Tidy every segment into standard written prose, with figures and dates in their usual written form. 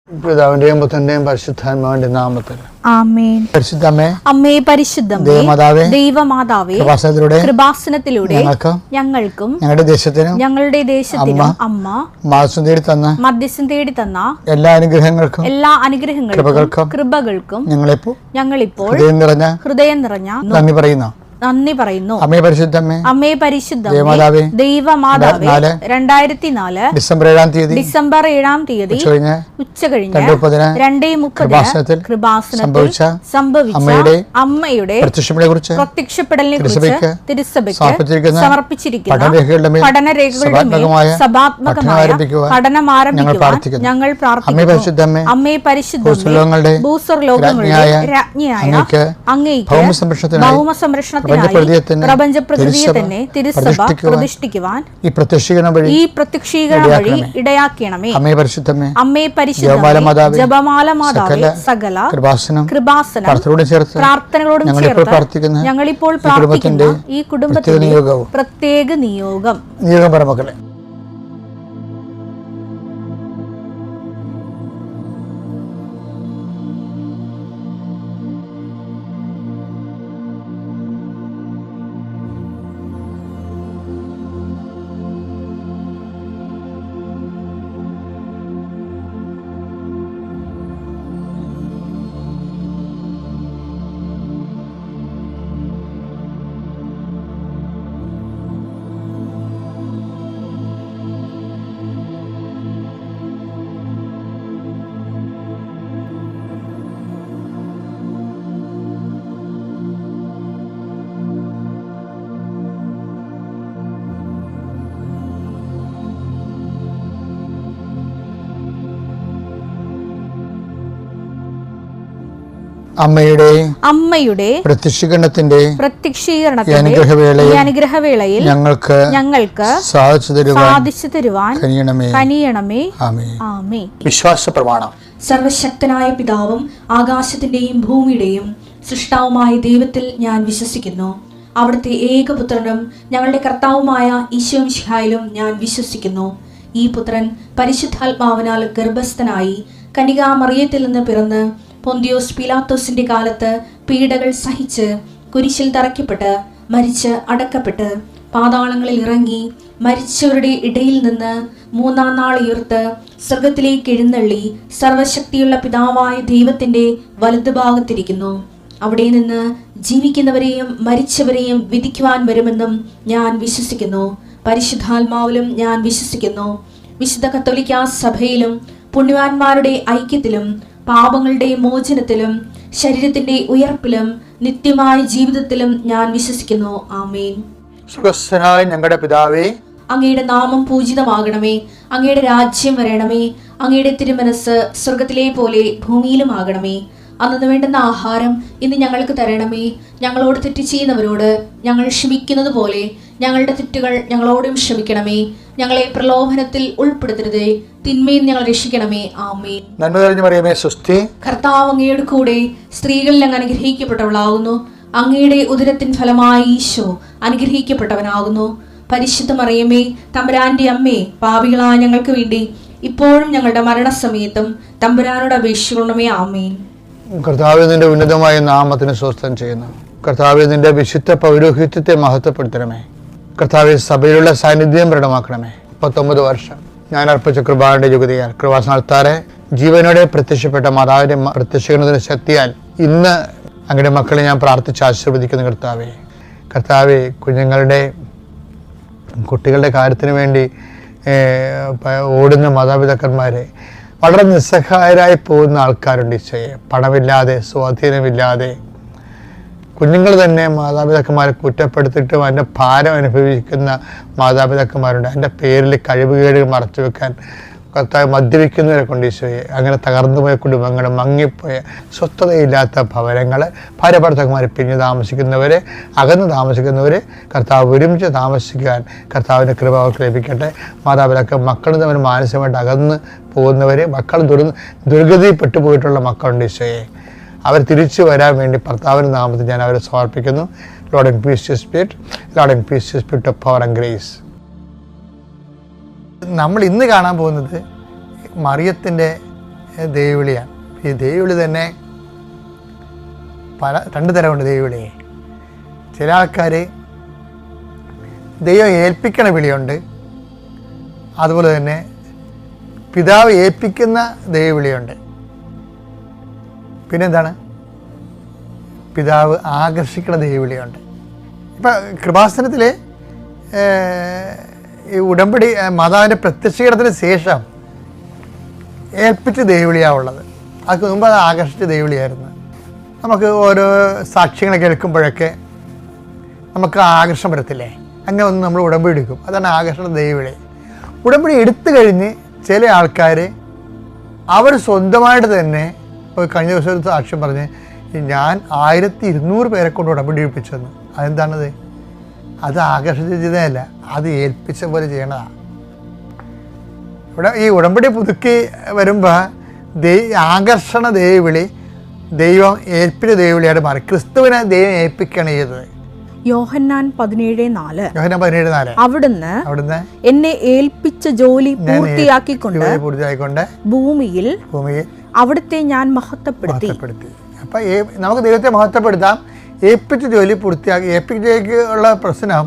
പിതാവിന്റെയും പുത്രന്റെയും പരിശുദ്ധാത്മാവിന്റെ നാമത്തിൽ ആമേൻ. പരിശുദ്ധമേ, അമ്മേ പരിശുദ്ധമേ, ദൈവമാതാവേ, കൃപാസനത്തിലൂടെ ഞങ്ങൾക്കും ഞങ്ങളുടെ ദേശത്തിനും അമ്മ മധ്യസ്ഥം തേടി തന്ന എല്ലാ അനുഗ്രഹങ്ങൾക്കും കൃപകൾക്കും ഞങ്ങളിപ്പോൾ ഹൃദയം നിറഞ്ഞ നന്ദി പറയുന്നു. അമ്മേ പരിശുദ്ധമേ, ദൈവമാതാവേ, 2004 ഡിസംബർ 7 തീയതി ഉച്ചകഴിഞ്ഞ് 2:30 കൃപാസനത്തിൽ സംഭവിച്ച അമ്മയുടെ പ്രത്യക്ഷപ്പെടലിനെ കുറിച്ച് തിരുസഭയ്ക്ക് സമർപ്പിച്ചിരിക്കുന്ന പഠനരേഖകളുടെ സഭാത്മകമായ പഠനം ആരംഭിക്കുവാൻ ഞങ്ങൾ പ്രാർത്ഥിക്കുന്നു. അമ്മേ പരിശുദ്ധമേ, ഭൂസ്വർലോകങ്ങളുടെ രാജ്ഞിയായ അങ്ങേയ്ക്ക് ഭൗമസംരക്ഷണ പ്രപഞ്ചപ്രകൃതിയെ തന്നെ തിരുസഭ പ്രതിഷ്ഠിക്കുവാൻ ഈ പ്രത്യക്ഷീകരണം വഴി ഇടയാക്കണമേ. അമ്മേ പരിശുദ്ധമേ, ജപമാല മാതാവേ, സകല കൃപാസനം പ്രാർത്ഥനകളോടും ചേർത്ത് ഞങ്ങളിപ്പോൾ പ്രാർത്ഥിക്കുന്ന ഈ കുടുംബത്തിന്റെ പ്രത്യേക നിയോഗം. മക്കളെ, അമ്മയുടെ പ്രത്യക്ഷീകരണത്തിന്റെ അനുഗ്രഹവേളയിൽ ഞങ്ങൾക്ക് സാധിച്ചു തരുവാൻ കനിയണമേ. ആമേൻ. വിശ്വാസ പ്രമാണം. സർവശക്തനായ പിതാവും ആകാശത്തിന്റെയും ഭൂമിയുടെയും സൃഷ്ടാവുമായ ദൈവത്തിൽ ഞാൻ വിശ്വസിക്കുന്നു. അവിടുത്തെ ഏകപുത്രനും ഞങ്ങളുടെ കർത്താവുമായ ഈശോ മിശിഹായിലും ഞാൻ വിശ്വസിക്കുന്നു. ഈ പുത്രൻ പരിശുദ്ധാത്മാവിനാൽ ഗർഭസ്ഥനായി കന്യകാമറിയത്തിൽ നിന്ന് പിറന്ന് പൊന്തിയോസ് പീലാത്തോസിന്റെ കാലത്ത് പീഡകൾ സഹിച്ച് കുരിശിൽ തറയ്ക്കപ്പെട്ട് മരിച്ച് അടക്കപ്പെട്ട് പാതാളങ്ങളിൽ ഇറങ്ങി മരിച്ചവരുടെ ഇടയിൽ നിന്ന് 3-ാം നാൾ ഉയർത്ത് സ്വർഗത്തിലേക്ക് എഴുന്നള്ളി സർവശക്തിയുള്ള പിതാവായ ദൈവത്തിന്റെ വലതുഭാഗത്തിരിക്കുന്നു. അവിടെ നിന്ന് ജീവിക്കുന്നവരെയും മരിച്ചവരെയും വിധിക്കുവാൻ വരുമെന്നും ഞാൻ വിശ്വസിക്കുന്നു. പരിശുദ്ധാത്മാവിലും ഞാൻ വിശ്വസിക്കുന്നു. വിശുദ്ധ കത്തോലിക്കാ സഭയിലും പുണ്യവാന്മാരുടെ ഐക്യത്തിലും പാപങ്ങളുടെ മോചനത്തിലും ശരീരത്തിന്റെ ഉയർപ്പിലും നിത്യമായ ജീവിതത്തിലും ഞാൻ വിശ്വസിക്കുന്നു. ആമേൻ. സുഖസ്ഥനായ ഞങ്ങളുടെ പിതാവേ, അങ്ങയുടെ നാമം പൂജിതമാകണമേ. അങ്ങയുടെ രാജ്യം വരണമേ. അങ്ങയുടെ തിരുമനസ് സ്വർഗത്തിലെ പോലെ ഭൂമിയിലുമാകണമേ. അന്നു വേണ്ടുന്ന ആഹാരം ഇന്ന് ഞങ്ങൾക്ക് തരണമേ. ഞങ്ങളോട് തെറ്റ് ചെയ്യുന്നവരോട് ഞങ്ങൾ ക്ഷമിക്കുന്നത് പോലെ ഞങ്ങളുടെ തെറ്റുകൾ ഞങ്ങളോടും ക്ഷമിക്കണമേ. ഞങ്ങളെ പ്രലോഭനത്തിൽ ഉൾപ്പെടുത്തരുതേ, തിന്മയിൽ ഞങ്ങൾ രക്ഷിക്കണമേ. ആമേൻ. നന്മ നിറഞ്ഞ മറിയമേ, സ്വസ്തി. കർത്താവ് അങ്ങയുടെ കൂടെ സ്ത്രീകളിൽ അങ്ങ് അനുഗ്രഹിക്കപ്പെട്ടവളാകുന്നു. അങ്ങയുടെ ഉദരത്തിൻ ഫലമായി ഈശോ അനുഗ്രഹിക്കപ്പെട്ടവനാകുന്നു. പരിശുദ്ധ മറിയമേ, തമ്പുരാന്റെ അമ്മേ, പാപികളായ ഞങ്ങൾക്ക് വേണ്ടി ഇപ്പോഴും ഞങ്ങളുടെ മരണസമയത്തും തമ്പുരാനോട് അപേക്ഷിക്കണമേ. ആമേൻ. കർത്താവേ, നിന്റെ ഉന്നതമായ നാമത്തിന് സ്വസ്ഥം ചെയ്യുന്നു. കർത്താവേ, നിന്റെ വിശുദ്ധ പൗരോഹിത്യത്തെ മഹത്വപ്പെടുത്തണമേ. കർത്താവേ, സഭയിലുള്ള സാന്നിധ്യം പ്രകടമാക്കണമേ. 39 വർഷം ഞാൻ അർപ്പിച്ച കൃപാന്റെ യുഗതിയാൽ കൃപാസനത്താറെ ജീവനോടെ പ്രത്യക്ഷപ്പെട്ട മാതാവിന്റെ പ്രത്യക്ഷീകരണത്തിന്റെ ശക്തിയാൽ ഇന്ന് അങ്ങയുടെ മക്കളെ ഞാൻ പ്രാർത്ഥിച്ച് ആശീർവദിക്കുന്നു. കർത്താവേ, കുട്ടികളുടെ കാര്യത്തിന് വേണ്ടി ഓടുന്ന മാതാപിതാക്കന്മാരെ, വളരെ നിസ്സഹായരായി പോകുന്ന ആൾക്കാരുണ്ട്. ഈശോയെ, പണമില്ലാതെ സ്വാധീനമില്ലാതെ കുഞ്ഞുങ്ങൾ തന്നെ മാതാപിതാക്കന്മാരെ കുറ്റപ്പെടുത്തിയിട്ടും അതിൻ്റെ ഭാരം അനുഭവിക്കുന്ന മാതാപിതാക്കന്മാരുണ്ട്. അതിൻ്റെ പേരിൽ കഴിവുകേടുകൾ മറച്ചു വെക്കാൻ കർത്താവ് മദ്യപിക്കുന്നവരെ കൊണ്ട് ഈശോയെ, അങ്ങനെ തകർന്നുപോയ കുടുംബങ്ങൾ, മങ്ങിപ്പോയ സ്വസ്ഥതയില്ലാത്ത ഭവനങ്ങൾ, ഭാര്യ ഭർത്താക്കന്മാർ പിരിഞ്ഞ് താമസിക്കുന്നവരെ, അകന്ന് താമസിക്കുന്നവരെ കർത്താവ് ഒരുമിച്ച് താമസിക്കാൻ കർത്താവിൻ്റെ കൃപ അവർക്ക് ലഭിക്കട്ടെ. മാതാപിതാക്കൾ മക്കൾ തമ്മിൽ മാനസികമായിട്ട് അകന്ന് പോകുന്നവരെ, മക്കൾ ദുർഗതിപ്പെട്ടു പോയിട്ടുള്ള മക്കളുണ്ട് ഈശോയെ, അവർ തിരിച്ചു വരാൻ വേണ്ടി കർത്താവിൻ്റെ നാമത്തിൽ ഞാൻ അവരെ സമർപ്പിക്കുന്നു. Lord increase your spirit, Lord increase your spirit of power and grace. നമ്മൾ ഇന്ന് കാണാൻ പോകുന്നത് മറിയത്തിൻ്റെ ദൈവവിളിയാണ്. ഈ ദൈവവിളി തന്നെ രണ്ട് തരമുണ്ട് ദൈവവിളി. ചില ആൾക്കാർ ദൈവം ഏൽപ്പിക്കണ വിളിയുണ്ട്, അതുപോലെ തന്നെ പിതാവ് ഏൽപ്പിക്കുന്ന ദൈവവിളിയുണ്ട്. പിന്നെന്താണ്? പിതാവ് ആകർഷിക്കുന്ന ദൈവവിളിയുണ്ട്. ഇപ്പം കൃപാസനത്തിൽ ഈ ഉടമ്പടി മാതാവിൻ്റെ പ്രത്യക്ഷീകരണത്തിന് ശേഷം ഏൽപ്പിച്ച ദൈവവിളിയാണുള്ളത്. അതിന് മുമ്പ് അത് ആകർഷിച്ച ദൈവവിളിയായിരുന്നു. നമുക്ക് ഓരോ സാക്ഷ്യങ്ങളെ കേൾക്കുമ്പോഴൊക്കെ നമുക്ക് ആകർഷണം വരത്തില്ലേ? അങ്ങനെ ഒന്ന് നമ്മൾ ഉടമ്പടി എടുക്കും. അതാണ് ആകർഷണ ദൈവവിളി. ഉടമ്പടി എടുത്തു കഴിഞ്ഞ് ചില ആൾക്കാർ അവർ സ്വന്തമായിട്ട് തന്നെ, ഇപ്പോൾ കഴിഞ്ഞ ദിവസം ഒരു സാക്ഷ്യം പറഞ്ഞ്, ഞാൻ 1200 പേരെ കൊണ്ട് ഉടമ്പടി എടുപ്പിച്ചെന്ന്. അതെന്താണത്? അത് ആകർഷിച്ചതല്ല, അത് ഏൽപ്പിച്ച പോലെ ചെയ്യണതാണ്. ഇവിടെ ഈ ഉടമ്പടി പുതുക്കി വരുമ്പോൾ ആകർഷണ ദൈവവിളി ദൈവം ഏൽപ്പിച്ച ദൈവവിളിയായിട്ട് മാറി. ക്രിസ്തുവിനെ ദൈവം ഏൽപ്പിക്കുകയാണ് ചെയ്തത്. യോഹന്നാൻ 17:4 അവിടുന്ന് എന്നെ ഏൽപ്പിച്ച ജോലി പൂർത്തിയാക്കിക്കൊണ്ട് ഭൂമിയിൽ അവിടുത്തെ ഞാൻ മഹത്വപ്പെടുത്തി. അപ്പം നമുക്ക് ദൈവത്തെ മഹത്വപ്പെടുത്താം. ഏൽപ്പിച്ച ജോലി പൂർത്തിയാക്കി. ഏൽപ്പിച്ചേക്ക് ഉള്ള പ്രശ്നം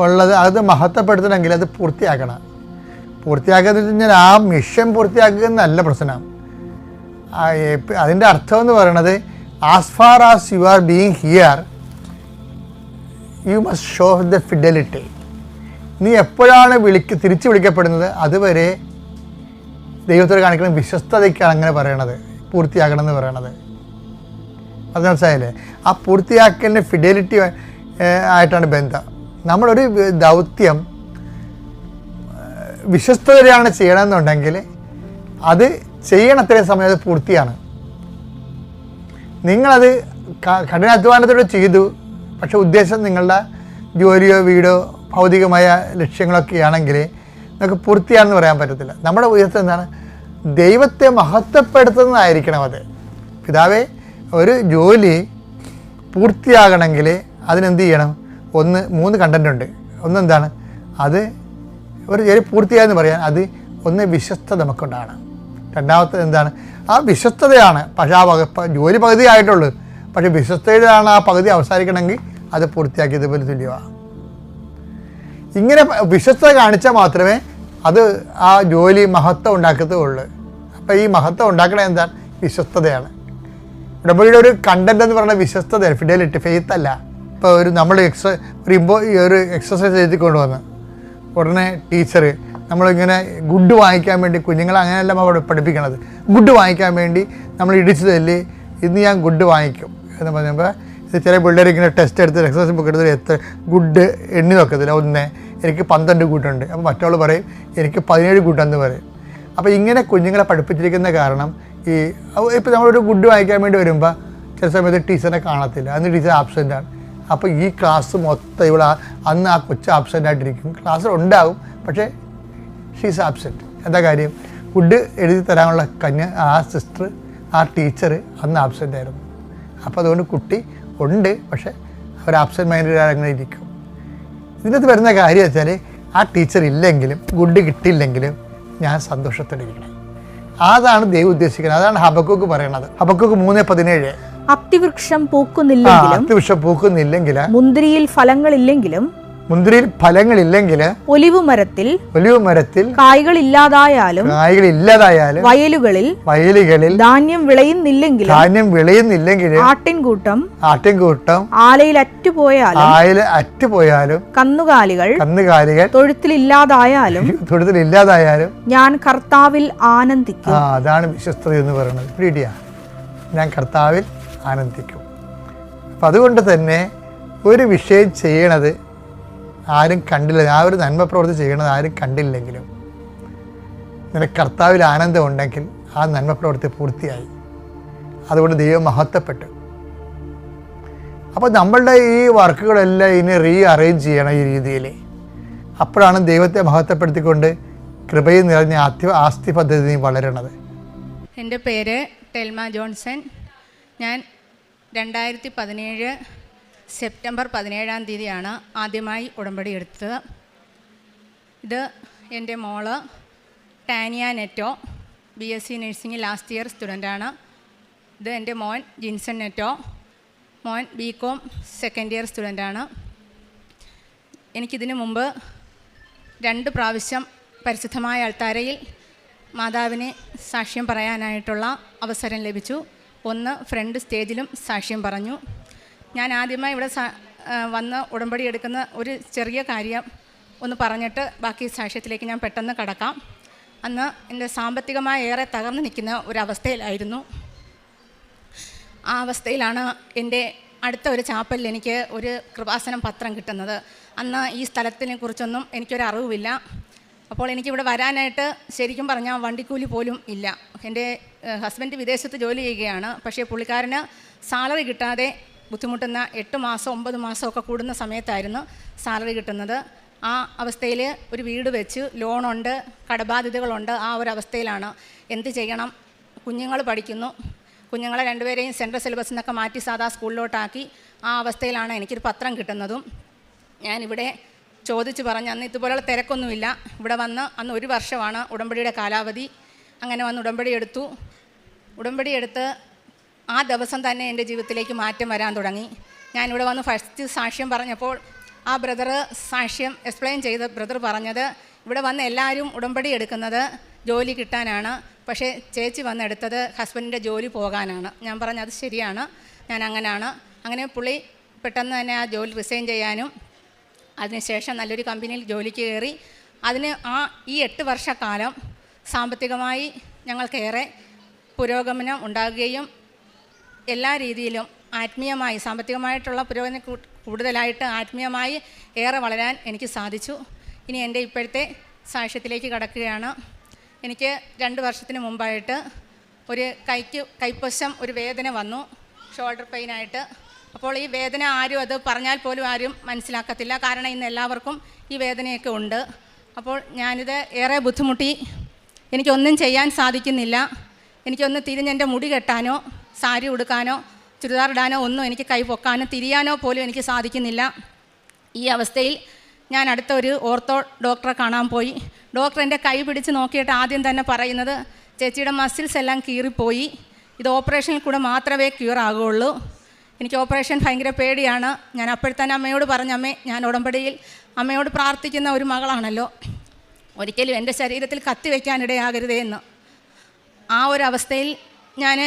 ഉള്ളത് അത് മഹത്വപ്പെടുത്തണമെങ്കിൽ അത് പൂർത്തിയാക്കണം. പൂർത്തിയാക്കുക എന്ന് വെച്ചാൽ ആ മിഷൻ പൂർത്തിയാക്കുക എന്നല്ല പ്രശ്നം. അതിൻ്റെ അർത്ഥം എന്ന് പറയുന്നത് as far as you are being here you must show the fidelity. നീ എപ്പോഴാണ് തിരിച്ച് വിളിക്കപ്പെടുന്നത് അതുവരെ ദൈവത്തോട് കാണിക്കുന്ന വിശ്വസ്തതയ്ക്കാണ് അങ്ങനെ പറയണത്, പൂർത്തിയാക്കണം എന്ന് പറയണത്. അത് മനസ്സിലായില്ലേ? ആ പൂർത്തിയാക്കലിൻ്റെ ഫിഡലിറ്റി ആയിട്ടാണ് ബന്ധം. നമ്മളൊരു ദൗത്യം വിശ്വസ്തതയാണ് ചെയ്യണമെന്നുണ്ടെങ്കിൽ അത് ചെയ്യണത്രയും സമയം അത് പൂർത്തിയാണ്. നിങ്ങളത് കഠിനാധ്വാനത്തോടെ ചെയ്തു, പക്ഷെ ഉദ്ദേശം നിങ്ങളുടെ ജോലിയോ വീടോ ഭൗതികമായ ലക്ഷ്യങ്ങളൊക്കെ ആണെങ്കിൽ നമുക്ക് പൂർത്തിയാണെന്ന് പറയാൻ പറ്റത്തില്ല. നമ്മുടെ ഉദ്ദേശം എന്താണ്? ദൈവത്തെ മഹത്വപ്പെടുത്തുന്നതായിരിക്കണം അത്. പിതാവേ, ഒരു ജോലി പൂർത്തിയാകണമെങ്കിൽ അതിനെന്ത് ചെയ്യണം? 3 കണ്ടൻ്റ് ഉണ്ട്. ഒന്നെന്താണ്? അത് ഒരു ജോലി പൂർത്തിയായെന്ന് പറയാൻ അത് ഒന്ന് വിശ്വസ്തത നമുക്കുണ്ടാകണം. രണ്ടാമത്തെ എന്താണ്? ആ വിശ്വസ്തതയാണ്. പക്ഷേ ആ ജോലി പകുതി ആയിട്ടുള്ളൂ, പക്ഷേ വിശ്വസ്തതയിലാണ് ആ പകുതി അവസാനിക്കണമെങ്കിൽ അത് പൂർത്തിയാക്കിയതുപോലെ തുല്യമാണ്. ഇങ്ങനെ വിശ്വസ്തത കാണിച്ചാൽ മാത്രമേ അത് ആ ജോലി മഹത്വം ഉണ്ടാക്കത്തുള്ളൂ. അപ്പോൾ ഈ മഹത്വം ഉണ്ടാക്കണത് എന്താണ്? വിശ്വസ്തതയാണ്. ഉടമ്പടിയുടെ ഒരു കണ്ടന്റ് എന്ന് പറയുന്നത് വിശ്വസ്തതയാണ്, ഫിഡലിറ്റി, ഫെയ്ത്ത് അല്ല. ഇപ്പോൾ നമ്മൾ ഒരു എക്സസൈസ് എഴുതി കൊണ്ടുവന്ന് ഉടനെ ടീച്ചർ നമ്മളിങ്ങനെ ഗുഡ് വാങ്ങിക്കാൻ വേണ്ടി, കുഞ്ഞുങ്ങളെ അങ്ങനെയല്ല അവിടെ പഠിപ്പിക്കണത്, ഗുഡ് വാങ്ങിക്കാൻ വേണ്ടി നമ്മൾ ഇടിച്ചു തല്ലി ഇന്ന് ഞാൻ ഗുഡ് വാങ്ങിക്കും എന്ന് പറയുമ്പോൾ ഇത് ചില പിള്ളേർ ഇങ്ങനെ ടെസ്റ്റ് എടുത്ത് എക്സസൈസ് ബുക്ക് എടുത്ത് എത്ര ഗുഡ് എണ്ണി നോക്കത്തില്ല. എനിക്ക് 12 ഗുഡുണ്ട്. അപ്പോൾ മറ്റുള്ള പറയും എനിക്ക് 17 ഗുഡെന്ന് പറയും. അപ്പോൾ ഇങ്ങനെ കുഞ്ഞുങ്ങളെ പഠിപ്പിച്ചിരിക്കുന്ന കാരണം ഇപ്പോൾ നമ്മളൊരു ഗുഡ് വാങ്ങിക്കാൻ വേണ്ടി വരുമ്പോൾ ചില സമയത്ത് ടീച്ചറിനെ കാണത്തില്ല, അന്ന് ടീച്ചർ ആബ്സെൻ്റാണ്. അപ്പോൾ ഈ ക്ലാസ് മൊത്തം അന്ന് ആ കൊച്ചു ആബ്സെൻ്റായിട്ടിരിക്കും. ക്ലാസ്സിൽ ഉണ്ടാകും, പക്ഷേ ഷീസ് ആബ്സെൻറ്റ്. എന്താ കാര്യം? ഗുഡ് എഴുതി തരാനുള്ള ആ സിസ്റ്റർ, ആ ടീച്ചർ അന്ന് ആബ്സെൻ്റ് ആയിരുന്നു. അപ്പോൾ അതുകൊണ്ട് കുട്ടി ഉണ്ട്, പക്ഷേ അവർ ആബ്സെൻറ്റ് മൈൻഡഡ് അങ്ങനെ ഇരിക്കും. ഇതിനകത്ത് വരുന്ന കാര്യം വെച്ചാൽ ആ ടീച്ചർ ഇല്ലെങ്കിലും ഗുഡ് കിട്ടിയില്ലെങ്കിലും ഞാൻ സന്തോഷത്തോടിരിക്കണം. അതാണ് ദൈവം ഉദ്ദേശിക്കുന്നത്. അതാണ് ഹബക്കൂക്ക് പറയണത്. ഹബക്കൂക്ക് 3:17 അത്തിവൃക്ഷം പൂക്കുന്നില്ലെങ്കിൽ മുന്തിരിയിൽ ഫലങ്ങളില്ലെങ്കിൽ ഒലിവ് മരത്തിൽ കായ്കളില്ലാതായാലും വയലുകളിൽ ധാന്യം വിളയുന്നില്ലെങ്കിൽ ആട്ടിൻകൂട്ടം ആലയിൽ അറ്റുപോയാലും കന്നുകാലികൾ തൊഴുത്തിലില്ലാതായാലും ഞാൻ കർത്താവിൽ ആനന്ദിക്കും. അതാണ് വിശ്വസ്തത എന്ന് പറയുന്നത്. ഞാൻ കർത്താവിൽ ആനന്ദിക്കും. അപ്പം അതുകൊണ്ട് തന്നെ ഒരു വിഷയം ചെയ്യണത് ആരും കണ്ടില്ല, ആ ഒരു നന്മ പ്രവൃത്തി ചെയ്യണത് ആരും കണ്ടില്ലെങ്കിലും നിനക്ക് കർത്താവിൽ ആനന്ദം ഉണ്ടെങ്കിൽ ആ നന്മ പ്രവൃത്തി പൂർത്തിയായി. അതുകൊണ്ട് ദൈവം മഹത്വപ്പെട്ടു. അപ്പോൾ നമ്മളുടെ ഈ വർക്കുകളെല്ലാം ഇനി അറേഞ്ച് ചെയ്യണം ഈ രീതിയിൽ. അപ്പോഴാണ് ദൈവത്തെ മഹത്വപ്പെടുത്തിക്കൊണ്ട് കൃപയിൽ നിറഞ്ഞ ആസ്തി പദ്ധതി വളരണത്. എൻ്റെ പേര് ടെൽമ ജോൺസൺ. ഞാൻ 2017 സെപ്റ്റംബർ 17-ാം തീയതിയാണ് ആദ്യമായി ഉടമ്പടി എടുത്തത്. ഇത് എൻ്റെ മോള് Tania Netto BSc nursing last year സ്റ്റുഡൻ്റാണ്. ഇത് എൻ്റെ മോൻ ജിൻസൺ നെറ്റോ. മോൻ BCom സെക്കൻഡ് ഇയർ സ്റ്റുഡൻ്റാണ്. എനിക്കിതിനു മുമ്പ് 2 പ്രാവശ്യം പരിശുദ്ധമായ അൾത്താരയിൽ മാതാവിനെ സാക്ഷ്യം പറയാനായിട്ടുള്ള അവസരം ലഭിച്ചു. ഒന്ന് ഫ്രണ്ട് സ്റ്റേജിലും സാക്ഷ്യം പറഞ്ഞു. ഞാൻ ആദ്യമായി ഇവിടെ വന്ന് ഉടമ്പടി എടുക്കുന്ന ഒരു ചെറിയ കാര്യം ഒന്ന് പറഞ്ഞിട്ട് ബാക്കി സാക്ഷ്യത്തിലേക്ക് ഞാൻ പെട്ടെന്ന് കടക്കാം. അന്ന് എൻ്റെ സാമ്പത്തികമായി ഏറെ തകർന്നു നിൽക്കുന്ന ഒരവസ്ഥയിലായിരുന്നു. ആ അവസ്ഥയിലാണ് എൻ്റെ അടുത്ത ഒരു ചാപ്പലിൽ എനിക്ക് ഒരു കൃപാസനം പത്രം കിട്ടുന്നത്. അന്ന് ഈ സ്ഥലത്തിനെ കുറിച്ചൊന്നും എനിക്കൊരറിവില്ല. അപ്പോൾ എനിക്കിവിടെ വരാനായിട്ട് ശരിക്കും പറഞ്ഞാൽ വണ്ടിക്കൂലി പോലും ഇല്ല. എൻ്റെ ഹസ്ബൻഡ് വിദേശത്ത് ജോലി ചെയ്യുകയാണ്. പക്ഷേ പുള്ളിക്കാരന് സാലറി കിട്ടാതെ ബുദ്ധിമുട്ടുന്ന 8 മാസം 9 മാസമൊക്കെ കൂടുന്ന സമയത്തായിരുന്നു സാലറി കിട്ടുന്നത്. ആ അവസ്ഥയിൽ ഒരു വീട് വെച്ച് ലോണുണ്ട്, കടബാധ്യതകളുണ്ട്. ആ ഒരു അവസ്ഥയിലാണ്. എന്ത് ചെയ്യണം? കുഞ്ഞുങ്ങൾ പഠിക്കുന്നു. കുഞ്ഞുങ്ങളെ 2 പേരെയും സെൻട്രൽ സിലബസിൽ നിന്നൊക്കെ മാറ്റി സാധാ സ്കൂളിലോട്ടാക്കി. ആ അവസ്ഥയിലാണ് എനിക്കൊരു പത്രം കിട്ടുന്നതും. ഞാനിവിടെ ചോദിച്ച് പറഞ്ഞ് അന്ന് ഇതുപോലുള്ള തിരക്കൊന്നുമില്ല. ഇവിടെ വന്ന് അന്ന് 1 വർഷമാണ് ഉടമ്പടിയുടെ കാലാവധി. അങ്ങനെ വന്ന് ഉടമ്പടി എടുത്ത് ആ ദിവസം തന്നെ എൻ്റെ ജീവിതത്തിലേക്ക് മാറ്റം വരാൻ തുടങ്ങി. ഞാനിവിടെ വന്ന് ഫസ്റ്റ് സാക്ഷ്യം പറഞ്ഞപ്പോൾ ആ ബ്രദർ സാക്ഷ്യം എക്സ്പ്ലെയിൻ ചെയ്ത് ബ്രദർ പറഞ്ഞത്, ഇവിടെ വന്ന് എല്ലാവരും ഉടമ്പടി എടുക്കുന്നത് ജോലി കിട്ടാനാണ്, പക്ഷേ ചേച്ചി വന്നെടുത്തത് ഹസ്ബൻഡിൻ്റെ ജോലി പോകാനാണ്. ഞാൻ പറഞ്ഞു അത് ശരിയാണ്, ഞാൻ അങ്ങനെയാണ്. അങ്ങനെ പുള്ളി പെട്ടെന്ന് തന്നെ ആ ജോലി റിസൈൻ ചെയ്യാനും അതിനുശേഷം നല്ലൊരു കമ്പനിയിൽ ജോലിക്ക് കയറി. അതിന് ഈ 8 വർഷക്കാലം സാമ്പത്തികമായി ഞങ്ങൾക്കേറെ പുരോഗമനം ഉണ്ടാകുകയും എല്ലാ രീതിയിലും ആത്മീയമായി സാമ്പത്തികമായിട്ടുള്ള പുരോഗമനം കൂടുതലായിട്ട് ആത്മീയമായി ഏറെ വളരാൻ എനിക്ക് സാധിച്ചു. ഇനി എൻ്റെ ഇപ്പോഴത്തെ സാക്ഷ്യത്തിലേക്ക് കടക്കുകയാണ്. എനിക്ക് 2 വർഷത്തിന് മുമ്പായിട്ട് ഒരു കൈപ്പശം ഒരു വേദന വന്നു, ഷോൾഡർ പെയിനായിട്ട്. അപ്പോൾ ഈ വേദന ആരും അത് പറഞ്ഞാൽ പോലും ആരും മനസ്സിലാക്കത്തില്ല. കാരണം ഇന്ന് എല്ലാവർക്കും ഈ വേദനയൊക്കെ ഉണ്ട്. അപ്പോൾ ഞാനിത് ഏറെ ബുദ്ധിമുട്ടി. എനിക്കൊന്നും ചെയ്യാൻ സാധിക്കുന്നില്ല. എനിക്കൊന്ന് തിരിഞ്ഞെൻ്റെ മുടി കെട്ടാനോ സാരി ഉടുക്കാനോ ചുരിദാർ ഇടാനോ ഒന്നും എനിക്ക് കൈ പൊക്കാനോ തിരിയാനോ പോലും എനിക്ക് സാധിക്കുന്നില്ല. ഈ അവസ്ഥയിൽ ഞാൻ അടുത്ത ഒരു ഓർത്തോ ഡോക്ടറെ കാണാൻ പോയി. ഡോക്ടർ എൻ്റെ കൈ പിടിച്ച് നോക്കിയിട്ട് ആദ്യം തന്നെ പറയുന്നത്, ചേച്ചിയുടെ മസിൽസ് എല്ലാം കീറിപ്പോയി, ഇത് ഓപ്പറേഷനിൽ കൂടെ മാത്രമേ ക്യൂർ ആകുകയുള്ളൂ. എനിക്ക് ഓപ്പറേഷൻ ഭയങ്കര പേടിയാണ്. ഞാൻ അപ്പോഴത്തന്നെ അമ്മയോട് പറഞ്ഞു, അമ്മേ ഞാൻ ഉടമ്പടിയിൽ അമ്മയോട് പ്രാർത്ഥിക്കുന്ന ഒരു മകളാണല്ലോ, ഒരിക്കലും എൻ്റെ ശരീരത്തിൽ കത്തി വയ്ക്കാനിടയാകരുതേ എന്ന്. ആ ഒരു അവസ്ഥയിൽ ഞാൻ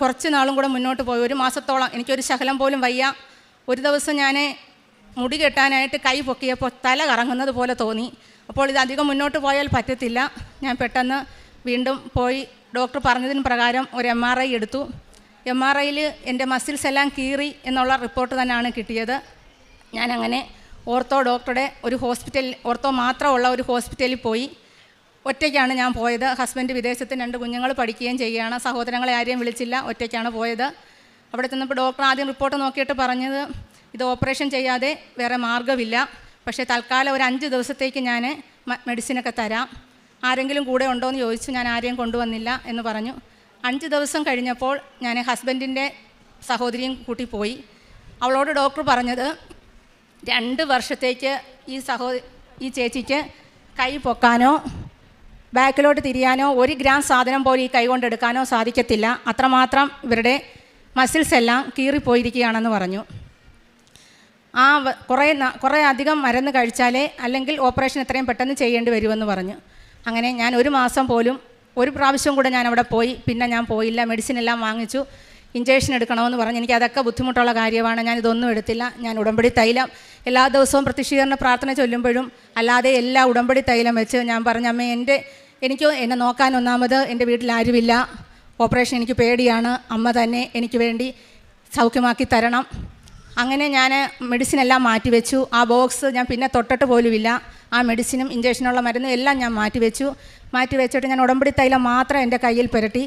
കുറച്ച് നാളും കൂടെ മുന്നോട്ട് പോയി. 1 മാസത്തോളം എനിക്കൊരു ശകലം പോലും വയ്യ. ഒരു ദിവസം ഞാൻ മുടി കെട്ടാനായിട്ട് കൈ പൊക്കിയപ്പോൾ തല കറങ്ങുന്നത് പോലെ തോന്നി. അപ്പോൾ ഇത് അധികം മുന്നോട്ട് പോയാൽ പറ്റത്തില്ല. ഞാൻ പെട്ടെന്ന് വീണ്ടും പോയി ഡോക്ടർ പറഞ്ഞതിന് പ്രകാരം ഒരു MRI എടുത്തു. MRIയിൽ എൻ്റെ മസിൽസ് എല്ലാം കീറി എന്നുള്ള റിപ്പോർട്ട് തന്നെയാണ് കിട്ടിയത്. ഞാനങ്ങനെ ഓർത്തോ ഡോക്ടറുടെ ഒരു ഓർത്തോ മാത്രമുള്ള ഒരു ഹോസ്പിറ്റലിൽ പോയി. ഒറ്റയ്ക്കാണ് ഞാൻ പോയത്. ഹസ്ബൻഡ് വിദേശത്ത് 2 കുഞ്ഞുങ്ങൾ പഠിക്കുകയും ചെയ്യുകയാണ്. സഹോദരങ്ങളെ ആരെയും വിളിച്ചില്ല, ഒറ്റയ്ക്കാണ് പോയത്. അവിടെ ചെന്നപ്പോൾ ഡോക്ടർ ആദ്യം റിപ്പോർട്ട് നോക്കിയിട്ട് പറഞ്ഞത്, ഇത് ഓപ്പറേഷൻ ചെയ്യാതെ വേറെ മാർഗ്ഗമില്ല, പക്ഷേ തൽക്കാലം ഒരു 5 ദിവസത്തേക്ക് ഞാൻ മെഡിസിനൊക്കെ തരാം, ആരെങ്കിലും കൂടെ ഉണ്ടോ എന്ന് ചോദിച്ചു. ഞാൻ ആരെയും കൊണ്ടുവന്നില്ല എന്ന് പറഞ്ഞു. 5 ദിവസം കഴിഞ്ഞപ്പോൾ ഞാൻ ഹസ്ബൻഡിൻ്റെ സഹോദരിയും കൂട്ടി പോയി. അവളോട് ഡോക്ടർ പറഞ്ഞത്, 2 വർഷത്തേക്ക് ഈ ചേച്ചിക്ക് കൈ പൊക്കാനോ ബാക്കിലോട്ട് തിരിയാനോ 1 ഗ്രാം സാധനം പോലും ഈ കൈ കൊണ്ടെടുക്കാനോ സാധിക്കത്തില്ല, അത്രമാത്രം ഇവരുടെ മസിൽസ് എല്ലാം കീറിപ്പോയിരിക്കുകയാണെന്ന് പറഞ്ഞു. കുറേ അധികം മരുന്ന് കഴിച്ചാലേ അല്ലെങ്കിൽ ഓപ്പറേഷൻ എത്രയും പെട്ടെന്ന് ചെയ്യേണ്ടി വരുമെന്ന് പറഞ്ഞു. അങ്ങനെ ഞാൻ 1 മാസം പോലും 1 പ്രാവശ്യം കൂടെ ഞാൻ അവിടെ പോയി. പിന്നെ ഞാൻ പോയില്ല. മെഡിസിൻ എല്ലാം വാങ്ങിച്ചു. ഇഞ്ചക്ഷൻ എടുക്കണമെന്ന് പറഞ്ഞു. എനിക്ക് അതൊക്കെ ബുദ്ധിമുട്ടുള്ള കാര്യമാണ്. ഞാനിതൊന്നും എടുത്തില്ല. ഞാൻ ഉടമ്പടി തൈലം എല്ലാ ദിവസവും പ്രത്യക്ഷീകരണ പ്രാർത്ഥന ചൊല്ലുമ്പോഴും അല്ലാതെ എല്ലാ ഉടമ്പടി തൈലം വെച്ച് ഞാൻ പറഞ്ഞു, അമ്മേ എന്നെ നോക്കാൻ ഒന്നാമത് എൻ്റെ വീട്ടിൽ ആരുമില്ല, ഓപ്പറേഷൻ എനിക്ക് പേടിയാണ്, അമ്മ തന്നെ എനിക്ക് വേണ്ടി സൗഖ്യമാക്കി തരണം. അങ്ങനെ ഞാൻ മെഡിസിൻ എല്ലാം മാറ്റിവെച്ചു. ആ ബോക്സ് ഞാൻ പിന്നെ തൊട്ടിട്ട് പോലുമില്ല. ആ മെഡിസിനും ഇഞ്ചക്ഷനുള്ള മരുന്നും എല്ലാം ഞാൻ മാറ്റിവെച്ചിട്ട് ഞാൻ ഉടമ്പടി തൈലം മാത്രം എൻ്റെ കയ്യിൽ പുരട്ടി.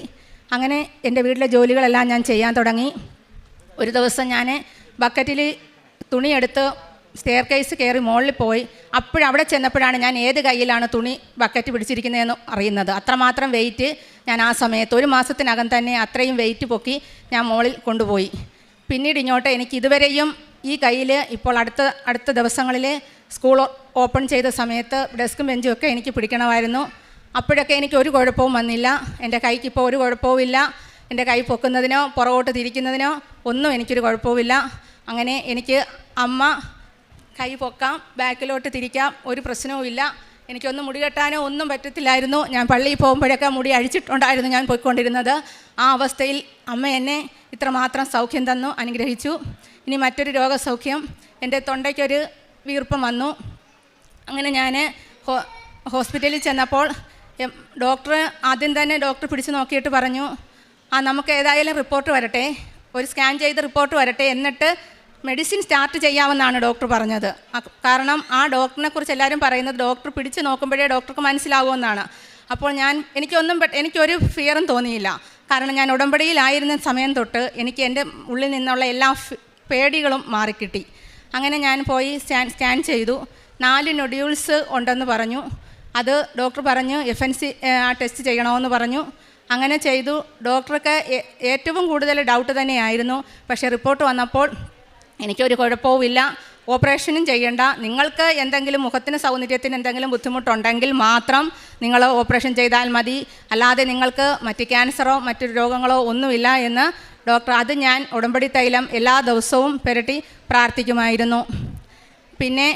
അങ്ങനെ എൻ്റെ വീട്ടിലെ ജോലികളെല്ലാം ഞാൻ ചെയ്യാൻ തുടങ്ങി. ഒരു ദിവസം ഞാൻ ബക്കറ്റിൽ തുണിയെടുത്ത് സ്റ്റെയർ കേസ് കയറി മുകളിൽ പോയി. അവിടെ ചെന്നപ്പോഴാണ് ഞാൻ ഏത് കയ്യിലാണ് തുണി ബക്കറ്റ് പിടിച്ചിരിക്കുന്നതെന്ന് അറിയുന്നത്. അത്രമാത്രം വെയിറ്റ് ഞാൻ ആ സമയത്ത് 1 മാസത്തിനകം തന്നെ അത്രയും വെയിറ്റ് പൊക്കി ഞാൻ മുകളിൽ കൊണ്ടുപോയി. പിന്നീട് ഇങ്ങോട്ട് എനിക്ക് ഇതുവരെയും ഈ കയ്യിൽ ഇപ്പോൾ അടുത്ത ദിവസങ്ങളിൽ സ്കൂൾ ഓപ്പൺ ചെയ്ത സമയത്ത് ഡെസ്കും ബെഞ്ചും ഒക്കെ എനിക്ക് പിടിക്കണമായിരുന്നു. അപ്പോഴൊക്കെ എനിക്ക് ഒരു കുഴപ്പവും വന്നില്ല. എൻ്റെ കൈക്ക് ഇപ്പോൾ ഒരു കുഴപ്പവും ഇല്ല. എൻ്റെ കൈ പൊക്കുന്നതിനോ പുറകോട്ട് തിരിക്കുന്നതിനോ ഒന്നും എനിക്കൊരു കുഴപ്പവുമില്ല. അങ്ങനെ എനിക്ക് അമ്മ കൈ പൊക്കാം, ബാക്കിലോട്ട് തിരിക്കാം, ഒരു പ്രശ്നവുമില്ല. എനിക്കൊന്നും മുടി കെട്ടാനോ ഒന്നും പറ്റത്തില്ലായിരുന്നു. ഞാൻ പള്ളിയിൽ പോകുമ്പോഴൊക്കെ മുടി അഴിച്ചിട്ടുണ്ടായിരുന്നു ഞാൻ പോയിക്കൊണ്ടിരുന്നത്. ആ അവസ്ഥയിൽ അമ്മ എന്നെ ഇത്രമാത്രം സൗഖ്യം തന്നു, അനുഗ്രഹിച്ചു. ഇനി മറ്റൊരു രോഗസൗഖ്യം, എൻ്റെ തൊണ്ടയ്ക്കൊരു വീർപ്പം വന്നു. അങ്ങനെ ഞാൻ ഹോസ്പിറ്റലിൽ ചെന്നപ്പോൾ ഡോക്ടർ ആദ്യം തന്നെ പിടിച്ച് നോക്കിയിട്ട് പറഞ്ഞു, നമുക്ക് ഏതായാലും റിപ്പോർട്ട് വരട്ടെ, ഒരു സ്കാൻ ചെയ്ത് റിപ്പോർട്ട് വരട്ടെ, എന്നിട്ട് മെഡിസിൻ സ്റ്റാർട്ട് ചെയ്യാമെന്നാണ് ഡോക്ടർ പറഞ്ഞത്. കാരണം ആ ഡോക്ടറിനെ കുറിച്ച് എല്ലാവരും പറയുന്നത് ഡോക്ടർ പിടിച്ച് നോക്കുമ്പോഴേ ഡോക്ടർക്ക് മനസ്സിലാവുമെന്നാണ്. അപ്പോൾ എനിക്കൊരു ഫിയറും തോന്നിയില്ല. കാരണം ഞാൻ ഉടമ്പടിയിലായിരുന്ന സമയം തൊട്ട് എനിക്ക് എൻ്റെ ഉള്ളിൽ നിന്നുള്ള എല്ലാ പേടികളും മാറിക്കിട്ടി. അങ്ങനെ ഞാൻ പോയി സ്കാൻ ചെയ്തു. 4 നൊഡ്യൂൾസ് ഉണ്ടെന്ന് പറഞ്ഞു. അത് ഡോക്ടർ പറഞ്ഞു FNC ടെസ്റ്റ് ചെയ്യണമെന്ന് പറഞ്ഞു. അങ്ങനെ ചെയ്തു. ഡോക്ടർക്ക് ഏറ്റവും കൂടുതൽ ഡൗട്ട് തന്നെയായിരുന്നു. പക്ഷേ റിപ്പോർട്ട് വന്നപ്പോൾ എനിക്കൊരു കുഴപ്പവുമില്ല, ഓപ്പറേഷനും ചെയ്യേണ്ട, നിങ്ങൾക്ക് എന്തെങ്കിലും മുഖത്തിന് സൗന്ദര്യത്തിന് എന്തെങ്കിലും ബുദ്ധിമുട്ടുണ്ടെങ്കിൽ മാത്രം നിങ്ങൾ ഓപ്പറേഷൻ ചെയ്താൽ മതി, അല്ലാതെ നിങ്ങൾക്ക് മറ്റ് ക്യാൻസറോ മറ്റു രോഗങ്ങളോ ഒന്നുമില്ല എന്ന് ഡോക്ടർ. അത് ഞാൻ ഉടമ്പടി തൈലം എല്ലാ ദിവസവും പുരട്ടി പ്രാർത്ഥിക്കുമായിരുന്നു. പിന്നെ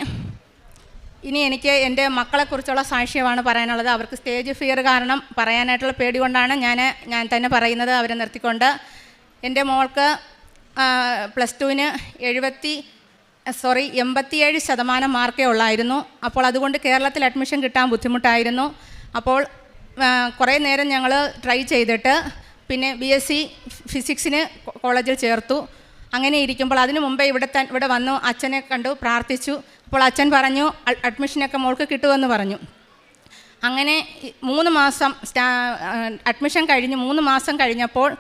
ഇനി എനിക്ക് എൻ്റെ മക്കളെക്കുറിച്ചുള്ള സാക്ഷ്യമാണ് പറയാനുള്ളത്. അവർക്ക് സ്റ്റേജ് ഫിയർ കാരണം പറയാനായിട്ടുള്ള പേടി കൊണ്ടാണ് ഞാൻ തന്നെ പറയുന്നത്, അവരെ നിർത്തിക്കൊണ്ട്. എൻ്റെ മോൾക്ക് +2-ന് 87% മാർക്കേ ഉള്ളായിരുന്നു. അപ്പോൾ അതുകൊണ്ട് കേരളത്തിൽ അഡ്മിഷൻ കിട്ടാൻ ബുദ്ധിമുട്ടായിരുന്നു. അപ്പോൾ കുറേ നേരം ഞങ്ങൾ ട്രൈ ചെയ്തിട്ട് പിന്നെ BSc ഫിസിക്സിന് കോളേജിൽ ചേർത്തു. അങ്ങനെ ഇരിക്കുമ്പോൾ അതിനു മുമ്പേ ഇവിടെ വന്നു അച്ഛനെ കണ്ടു പ്രാർത്ഥിച്ചു. അപ്പോൾ അച്ഛൻ പറഞ്ഞു അഡ്മിഷനൊക്കെ മോൾക്ക് കിട്ടുമെന്ന് പറഞ്ഞു. അങ്ങനെ 3 മാസം അഡ്മിഷൻ കഴിഞ്ഞ് 3 മാസം കഴിഞ്ഞപ്പോൾ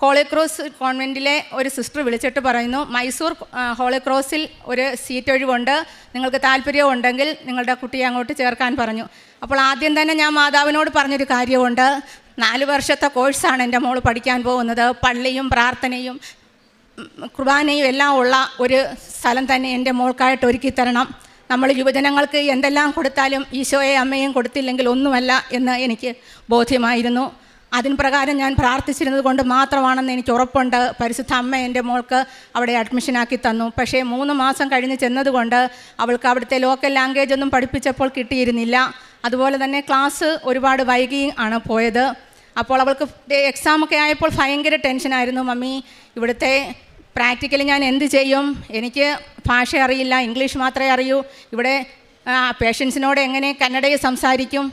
ഹോളി ക്രോസ് കോൺവെൻറ്റിലെ ഒരു സിസ്റ്റർ വിളിച്ചിട്ട് പറയുന്നു, മൈസൂർ ഹോളി ക്രോസിൽ ഒരു സീറ്റ് ഒഴിവുണ്ട്, നിങ്ങൾക്ക് താല്പര്യമുണ്ടെങ്കിൽ നിങ്ങളുടെ കുട്ടിയെ അങ്ങോട്ട് ചേർക്കാൻ പറഞ്ഞു. അപ്പോൾ ആദ്യം തന്നെ ഞാൻ മാതാവിനോട് പറഞ്ഞൊരു കാര്യമുണ്ട്, 4 വർഷത്തെ കോഴ്സാണ് എൻ്റെ മോൾ പഠിക്കാൻ പോകുന്നത്. പള്ളിയും പ്രാർത്ഥനയും കുർബാനയും എല്ലാം ഉള്ള ഒരു സ്ഥലം തന്നെ എൻ്റെ മോൾക്കായിട്ട് ഒരുക്കി തരണം. നമ്മൾ യുവജനങ്ങൾക്ക് എന്തെല്ലാം കൊടുത്താലും ഈശോയെ അമ്മയും കൊടുത്തില്ലെങ്കിൽ ഒന്നുമല്ല എന്ന് എനിക്ക് ബോധ്യമായിരുന്നു. അതിന് പ്രകാരം ഞാൻ പ്രാർത്ഥിച്ചിരുന്നത് കൊണ്ട് മാത്രമാണെന്ന് എനിക്ക് ഉറപ്പുണ്ട്. പരിശുദ്ധ അമ്മ എൻ്റെ മോൾക്ക് അവിടെ അഡ്മിഷനാക്കി തന്നു. പക്ഷേ 3 മാസം കഴിഞ്ഞ് ചെന്നതുകൊണ്ട് അവൾക്ക് അവിടുത്തെ ലോക്കൽ ലാംഗ്വേജ് ഒന്നും പഠിപ്പിച്ചപ്പോൾ കിട്ടിയിരുന്നില്ല. അതുപോലെ തന്നെ ക്ലാസ് ഒരുപാട് വൈകി ആണ് പോയത്. അപ്പോൾ അവൾക്ക് എക്സാമൊക്കെ ആയപ്പോൾ ഭയങ്കര ടെൻഷനായിരുന്നു. മമ്മി, ഇവിടുത്തെ പ്രാക്ടിക്കലി ഞാൻ എന്ത് ചെയ്യും? എനിക്ക് ഭാഷ അറിയില്ല, ഇംഗ്ലീഷ് മാത്രമേ അറിയൂ. ഇവിടെ പേഷ്യൻസിനോട് എങ്ങനെ കന്നഡയിൽ സംസാരിക്കും?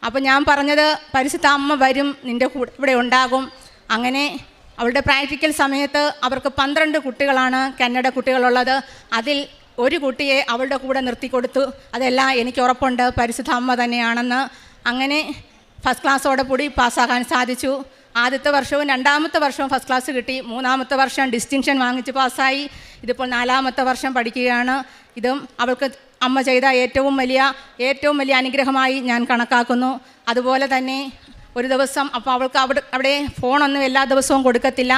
അപ്പോൾ ഞാൻ പറഞ്ഞത്, പരിശുദ്ധ അമ്മ വരും, നിൻ്റെ കൂടെ ഇവിടെ ഉണ്ടാകും. അങ്ങനെ അവളുടെ പ്രാക്ടിക്കൽ സമയത്ത് അവർക്ക് 12 കുട്ടികളാണ് കന്നഡ കുട്ടികളുള്ളത്. അതിൽ ഒരു കുട്ടിയെ അവളുടെ കൂടെ നിർത്തിക്കൊടുത്തു. അതെല്ലാം എനിക്ക് ഉറപ്പുണ്ട് പരിശുദ്ധ അമ്മ തന്നെയാണെന്ന്. അങ്ങനെ ഫസ്റ്റ് ക്ലാസ്സോടെ കൂടി പാസ്സാകാൻ സാധിച്ചു. ആദ്യത്തെ വർഷവും 2ാമത്തെ വർഷവും ഫസ്റ്റ് ക്ലാസ് കിട്ടി. 3ാമത്തെ വർഷം ഡിസ്റ്റിങ്ഷൻ വാങ്ങിച്ച് പാസ്സായി. ഇതിപ്പോൾ 4ാമത്തെ വർഷം പഠിക്കുകയാണ്. ഇതും അവൾക്ക് അമ്മ ചെയ്ത ഏറ്റവും വലിയ അനുഗ്രഹമായി ഞാൻ കണക്കാക്കുന്നു. അതുപോലെ തന്നെ ഒരു ദിവസം അപ്പോൾ അവൾക്ക് അവിടെ ഫോണൊന്നും എല്ലാ ദിവസവും കൊടുക്കത്തില്ല.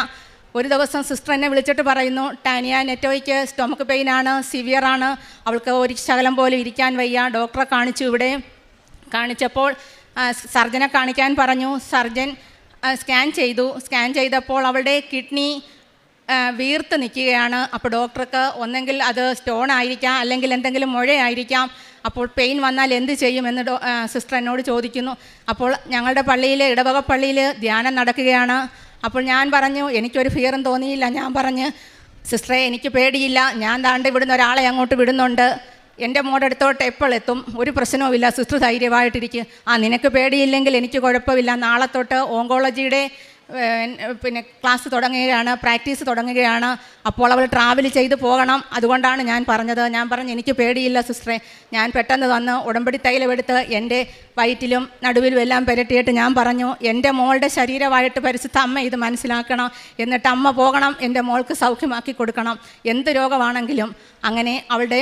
ഒരു ദിവസം സിസ്റ്റർ എന്നെ വിളിച്ചിട്ട് പറയുന്നു, ടാനിയ നെറ്റോയ്ക്ക് സ്റ്റൊമക്ക് പെയിനാണ്, സിവിയറാണ്, അവൾക്ക് ഒരു ശകലം പോലും ഇരിക്കാൻ വയ്യ, ഡോക്ടറെ കാണിച്ചു. ഇവിടെ കാണിച്ചപ്പോൾ സർജനെ കാണിക്കാൻ പറഞ്ഞു. സർജൻ സ്കാൻ ചെയ്തപ്പോൾ അവളുടെ കിഡ്നി വീർത്ത് നിൽക്കുകയാണ്. അപ്പോൾ ഡോക്ടർക്ക് ഒന്നെങ്കിൽ അത് സ്റ്റോൺ ആയിരിക്കാം, അല്ലെങ്കിൽ എന്തെങ്കിലും മുഴയായിരിക്കാം. അപ്പോൾ പെയിൻ വന്നാൽ എന്ത് ചെയ്യുമെന്ന് സിസ്റ്റർ എന്നോട് ചോദിക്കുന്നു. അപ്പോൾ ഞങ്ങളുടെ ഇടവക പള്ളിയിൽ ധ്യാനം നടക്കുകയാണ്. അപ്പോൾ ഞാൻ പറഞ്ഞു, എനിക്കൊരു ഫിയറും തോന്നിയില്ല. ഞാൻ പറഞ്ഞ്, സിസ്റ്ററെ എനിക്ക് പേടിയില്ല, ഞാൻ താണ്ട് ഇവിടുന്ന് ഒരാളെ അങ്ങോട്ട് വിടുന്നുണ്ട്, എൻ്റെ മോടെ അടുത്തോട്ട് എപ്പോൾ എത്തും, ഒരു പ്രശ്നവുമില്ല, സിസ്റ്റർ ധൈര്യമായിട്ടിരിക്കും. നിനക്ക് പേടിയില്ലെങ്കിൽ എനിക്ക് കുഴപ്പമില്ല, നാളെ തൊട്ട് ഓങ്കോളജിയുടെ ക്ലാസ് തുടങ്ങുകയാണ്, പ്രാക്ടീസ് തുടങ്ങുകയാണ്. അപ്പോൾ അവൾ ട്രാവൽ ചെയ്ത് പോകണം. അതുകൊണ്ടാണ് ഞാൻ പറഞ്ഞത്. ഞാൻ പറഞ്ഞു, എനിക്ക് പേടിയില്ല സിസ്റ്ററെ. ഞാൻ പെട്ടെന്ന് വന്ന് ഉടമ്പടി തൈലമെടുത്ത് എൻ്റെ വയറ്റിലും നടുവിലും എല്ലാം പുരട്ടിയിട്ട് ഞാൻ പറഞ്ഞു, എൻ്റെ മോളുടെ ശരീരമായിട്ട് പരിശുദ്ധ അമ്മ ഇത് മനസ്സിലാക്കണം, എന്നിട്ട് അമ്മ പോകണം, എൻ്റെ മോൾക്ക് സൗഖ്യമാക്കി കൊടുക്കണം, എന്ത് രോഗമാണെങ്കിലും. അങ്ങനെ അവളുടെ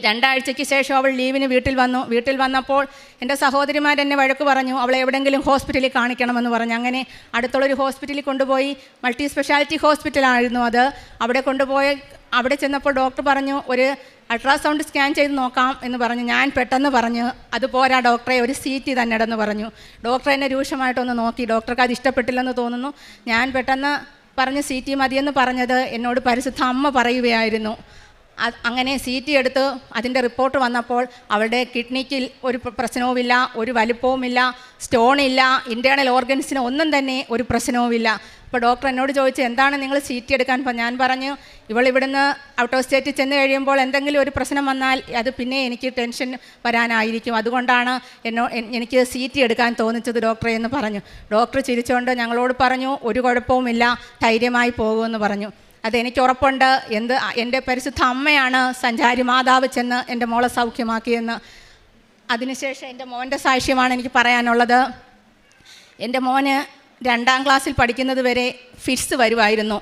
രണ്ടാഴ്ചയ്ക്ക് ശേഷം അവൾ ലീവിന് വീട്ടിൽ വന്നു. വീട്ടിൽ വന്നപ്പോൾ എൻ്റെ സഹോദരിമാരെന്നെ വഴക്ക് പറഞ്ഞു, അവളെ എവിടെയെങ്കിലും ഹോസ്പിറ്റലിൽ കാണിക്കണമെന്ന് പറഞ്ഞു. അങ്ങനെ അടുത്തുള്ളൊരു ഹോസ്പിറ്റലിൽ കൊണ്ടുപോയി. മൾട്ടി സ്പെഷ്യാലിറ്റി ഹോസ്പിറ്റലായിരുന്നു അത്. അവിടെ കൊണ്ടുപോയി അവിടെ ചെന്നപ്പോൾ ഡോക്ടർ പറഞ്ഞു, ഒരു അൾട്രാസൗണ്ട് സ്കാൻ ചെയ്ത് നോക്കാം എന്ന് പറഞ്ഞു. ഞാൻ പെട്ടെന്ന് പറഞ്ഞു, അത് പോരാ ഡോക്ടറെ, ഒരു CT തന്നെ ഇടെന്ന് പറഞ്ഞു. ഡോക്ടർ എന്നെ രൂക്ഷമായിട്ടൊന്ന് നോക്കി. ഡോക്ടർക്ക് അത് ഇഷ്ടപ്പെട്ടില്ലെന്ന് തോന്നുന്നു. ഞാൻ പെട്ടെന്ന് പറഞ്ഞ് CT മതിയെന്ന് പറഞ്ഞത് എന്നോട് പരിശുദ്ധ അമ്മ പറയുകയായിരുന്നു. അങ്ങനെ CT എടുത്ത് അതിൻ്റെ റിപ്പോർട്ട് വന്നപ്പോൾ അവളുടെ കിഡ്നിക്ക് ഒരു പ്രശ്നവുമില്ല, ഒരു വലിപ്പവുമില്ല, സ്റ്റോണില്ല, ഇൻറ്റേർണൽ ഓർഗൻസിന് ഒന്നും തന്നെ ഒരു പ്രശ്നവുമില്ല. അപ്പോൾ ഡോക്ടർ എന്നോട് ചോദിച്ചു, എന്താണ് നിങ്ങൾ CT എടുക്കാൻ? ഞാൻ പറഞ്ഞു, ഇവിടുന്ന് ഔട്ട് ഓഫ് സ്റ്റേറ്റ് ചെന്ന് കഴിയുമ്പോൾ എന്തെങ്കിലും ഒരു പ്രശ്നം വന്നാൽ അത് പിന്നെ എനിക്ക് ടെൻഷൻ വരാനായിരിക്കും, അതുകൊണ്ടാണ് എനിക്ക് CT എടുക്കാൻ തോന്നിച്ചത് ഡോക്ടറെ എന്ന് പറഞ്ഞു. ഡോക്ടർ ചിരിച്ചുകൊണ്ട് ഞങ്ങളോട് പറഞ്ഞു, ഒരു കുഴപ്പവുമില്ല, ധൈര്യമായി പോകുമെന്ന് പറഞ്ഞു. അതെനിക്ക് ഉറപ്പുണ്ട്. എൻ്റെ പരിശുദ്ധ അമ്മയാണ് സഞ്ചാരി മാതാവ് ചെന്ന് എൻ്റെ മോളെ സൗഖ്യമാക്കിയെന്ന്. അതിനുശേഷം എൻ്റെ മോൻ്റെ സാക്ഷ്യമാണ് എനിക്ക് പറയാനുള്ളത്. എൻ്റെ മോന് 2ാം ക്ലാസ്സിൽ പഠിക്കുന്നത് വരെ ഫിറ്റ്സ് വരുമായിരുന്നു.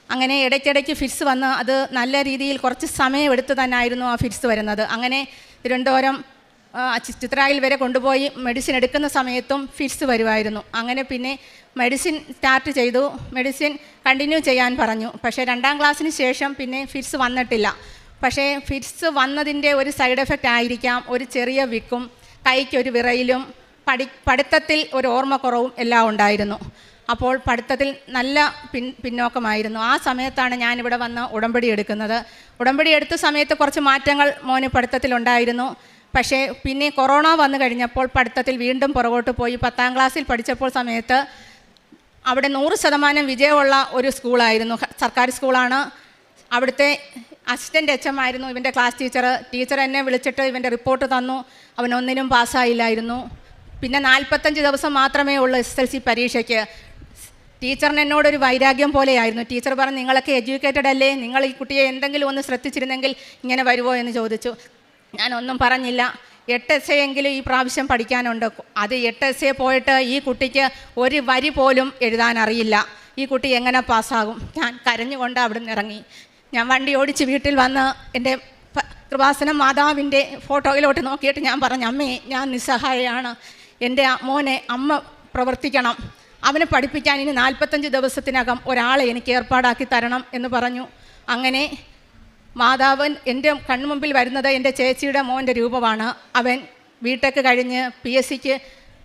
അങ്ങനെ ഇടയ്ക്കിടയ്ക്ക് ഫിറ്റ്സ് വന്ന് അത് നല്ല രീതിയിൽ കുറച്ച് സമയമെടുത്ത് തന്നെയായിരുന്നു ആ ഫിറ്റ്സ് വരുന്നത്. അങ്ങനെ തിരുവനന്തപുരം ചിത്രായിൽ വരെ കൊണ്ടുപോയി മെഡിസിൻ എടുക്കുന്ന സമയത്തും ഫിറ്റ്സ് വരുമായിരുന്നു. അങ്ങനെ പിന്നെ മെഡിസിൻ സ്റ്റാർട്ട് ചെയ്തു. മെഡിസിൻ കണ്ടിന്യൂ ചെയ്യാൻ പറഞ്ഞു. പക്ഷേ 2ാം ക്ലാസ്സിന് ശേഷം പിന്നെ ഫിറ്റ്സ് വന്നിട്ടില്ല. പക്ഷേ ഫിറ്റ്സ് വന്നതിൻ്റെ ഒരു സൈഡ് എഫക്റ്റ് ആയിരിക്കാം ഒരു ചെറിയ വിക്കും, കൈക്കൊരു വിറയിലും, പഠിത്തത്തിൽ ഒരു ഓർമ്മക്കുറവും എല്ലാം ഉണ്ടായിരുന്നു. അപ്പോൾ പഠിത്തത്തിൽ നല്ല പിന്നോക്കമായിരുന്നു. ആ സമയത്താണ് ഞാനിവിടെ വന്ന് ഉടമ്പടി എടുക്കുന്നത്. ഉടമ്പടി എടുത്ത സമയത്ത് കുറച്ച് മാറ്റങ്ങൾ മോന് പഠിത്തത്തിലുണ്ടായിരുന്നു. പക്ഷേ പിന്നെ കൊറോണ വന്നു കഴിഞ്ഞപ്പോൾ പഠിത്തത്തിൽ വീണ്ടും പുറകോട്ട് പോയി. 10ാം ക്ലാസ്സിൽ പഠിച്ചപ്പോൾ സമയത്ത് അവിടെ 100% വിജയമുള്ള ഒരു സ്കൂളായിരുന്നു, സർക്കാർ സ്കൂളാണ്. അവിടുത്തെ അസിസ്റ്റൻ്റ് HM ആയിരുന്നു ഇവൻ്റെ ക്ലാസ് ടീച്ചർ. ടീച്ചർ എന്നെ വിളിച്ചിട്ട് ഇവൻ്റെ റിപ്പോർട്ട് തന്നു. അവനൊന്നിനും പാസ്സായില്ലായിരുന്നു. പിന്നെ 45 ദിവസം മാത്രമേ ഉള്ളൂ SSLC പരീക്ഷയ്ക്ക്. ടീച്ചറിന് എന്നോടൊരു വൈരാഗ്യം പോലെയായിരുന്നു. ടീച്ചർ പറഞ്ഞു, നിങ്ങളൊക്കെ എഡ്യൂക്കേറ്റഡ് അല്ലേ, നിങ്ങൾ ഈ കുട്ടിയെ എന്തെങ്കിലും ഒന്ന് ശ്രദ്ധിച്ചിരുന്നെങ്കിൽ ഇങ്ങനെ വരുമോ എന്ന് ചോദിച്ചു. ഞാനൊന്നും പറഞ്ഞില്ല. 8 essay എങ്കിലും ഈ പ്രാവശ്യം പഠിക്കാനുണ്ട്. അത് 8 essay പോയിട്ട് ഈ കുട്ടിക്ക് ഒരു വരി പോലും എഴുതാൻ അറിയില്ല. ഈ കുട്ടി എങ്ങനെ പാസ്സാകും? ഞാൻ കരഞ്ഞുകൊണ്ട് അവിടെ നിന്ന് ഇറങ്ങി. ഞാൻ വണ്ടി ഓടിച്ച് വീട്ടിൽ വന്ന് എൻ്റെ കൃപാസന മാതാവിൻ്റെ ഫോട്ടോയിലോട്ട് നോക്കിയിട്ട് ഞാൻ പറഞ്ഞു, അമ്മേ, ഞാൻ നിസ്സഹായയാണ്. എൻ്റെ മോനെ അമ്മ പ്രവർത്തിക്കണം. അവനെ പഠിപ്പിക്കാൻ ഇനി 45 ദിവസത്തിനകം ഒരാളെ എനിക്ക് ഏർപ്പാടാക്കി തരണം എന്ന് പറഞ്ഞു. അങ്ങനെ മാതാവൻ എൻ്റെ കൺമുമ്പിൽ വരുന്നത് എൻ്റെ ചേച്ചിയുടെ മോൻ്റെ രൂപമാണ്. അവൻ ബിടെക് കഴിഞ്ഞ് PSCക്ക്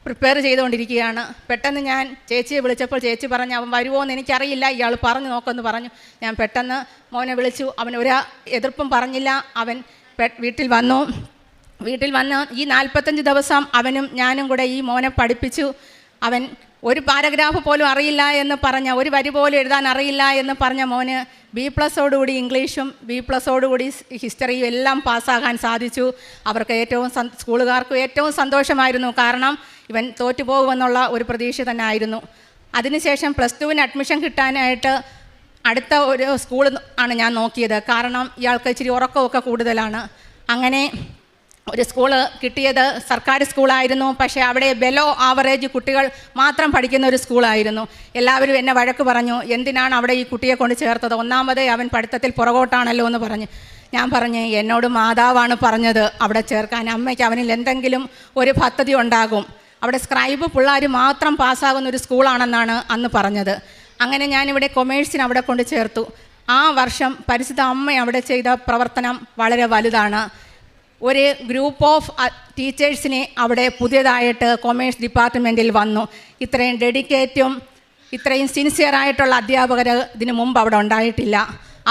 പ്രിപ്പയർ ചെയ്തുകൊണ്ടിരിക്കുകയാണ്. പെട്ടെന്ന് ഞാൻ ചേച്ചിയെ വിളിച്ചപ്പോൾ ചേച്ചി പറഞ്ഞു, അവൻ വരുമോ എന്ന് എനിക്കറിയില്ല, ഇയാൾ പറഞ്ഞു നോക്കുമെന്ന് പറഞ്ഞു. ഞാൻ പെട്ടെന്ന് മോനെ വിളിച്ചു. അവൻ ഒരു എതിർപ്പും പറഞ്ഞില്ല. അവൻ വീട്ടിൽ വന്നു. വീട്ടിൽ വന്ന് ഈ 45 ദിവസം അവനും ഞാനും കൂടെ ഈ മോനെ പഠിപ്പിച്ചു. അവൻ ഒരു പാരഗ്രാഫ് പോലും അറിയില്ല എന്ന് പറഞ്ഞ, ഒരു വരി പോലും എഴുതാൻ അറിയില്ല എന്ന് പറഞ്ഞ മോന് B+ഓടുകൂടി ഇംഗ്ലീഷും B+ഓടുകൂടി ഹിസ്റ്ററിയും എല്ലാം പാസ്സാകാൻ സാധിച്ചു. അവർക്ക് സ്കൂളുകാർക്ക് ഏറ്റവും സന്തോഷമായിരുന്നു. കാരണം ഇവൻ തോറ്റുപോകുമെന്നുള്ള ഒരു പ്രതീക്ഷ തന്നെ ആയിരുന്നു. അതിനുശേഷം +2-ന് അഡ്മിഷൻ കിട്ടാനായിട്ട് അടുത്ത ഒരു സ്കൂൾ ആണ് ഞാൻ നോക്കിയത്. കാരണം ഇയാൾക്ക് ഇച്ചിരി ഉറക്കമൊക്കെ കൂടുതലാണ്. അങ്ങനെ ഒരു സ്കൂള് കിട്ടിയത് സർക്കാർ സ്കൂളായിരുന്നു. പക്ഷേ അവിടെ ബെലോ ആവറേജ് കുട്ടികൾ മാത്രം പഠിക്കുന്ന ഒരു സ്കൂളായിരുന്നു. എല്ലാവരും എന്നെ വഴക്ക് പറഞ്ഞു, എന്തിനാണ് അവിടെ ഈ കുട്ടിയെ കൊണ്ട് ചേർത്തത്? ഒന്നാമതേ അവൻ പഠിത്തത്തിൽ പുറകോട്ടാണല്ലോ എന്ന് പറഞ്ഞു. ഞാൻ പറഞ്ഞു, എന്നോട് മാതാവാണ് പറഞ്ഞത് അവിടെ ചേർക്കാൻ. അമ്മയ്ക്ക് അവനിൽ എന്തെങ്കിലും ഒരു പദ്ധതി ഉണ്ടാകും. അവിടെ സ്ക്രൈബ് പിള്ളേർ മാത്രം പാസ്സാകുന്ന ഒരു സ്കൂളാണെന്നാണ് അന്ന് പറഞ്ഞത്. അങ്ങനെ ഞാനിവിടെ കൊമേഴ്സിന് അവിടെ കൊണ്ട് ചേർത്തു. ആ വർഷം പരിശുദ്ധ അമ്മ അവിടെ ചെയ്ത പ്രവർത്തനം വളരെ വലുതാണ്. ഒരു ഗ്രൂപ്പ് ഓഫ് ടീച്ചേഴ്സിനെ അവിടെ പുതിയതായിട്ട് കൊമേഴ്സ് ഡിപ്പാർട്ട്മെൻറ്റിൽ വന്നു. ഇത്രയും ഡെഡിക്കേറ്റും ഇത്രയും സിൻസിയറായിട്ടുള്ള അധ്യാപകർ ഇതിനു മുമ്പ് അവിടെ ഉണ്ടായിട്ടില്ല.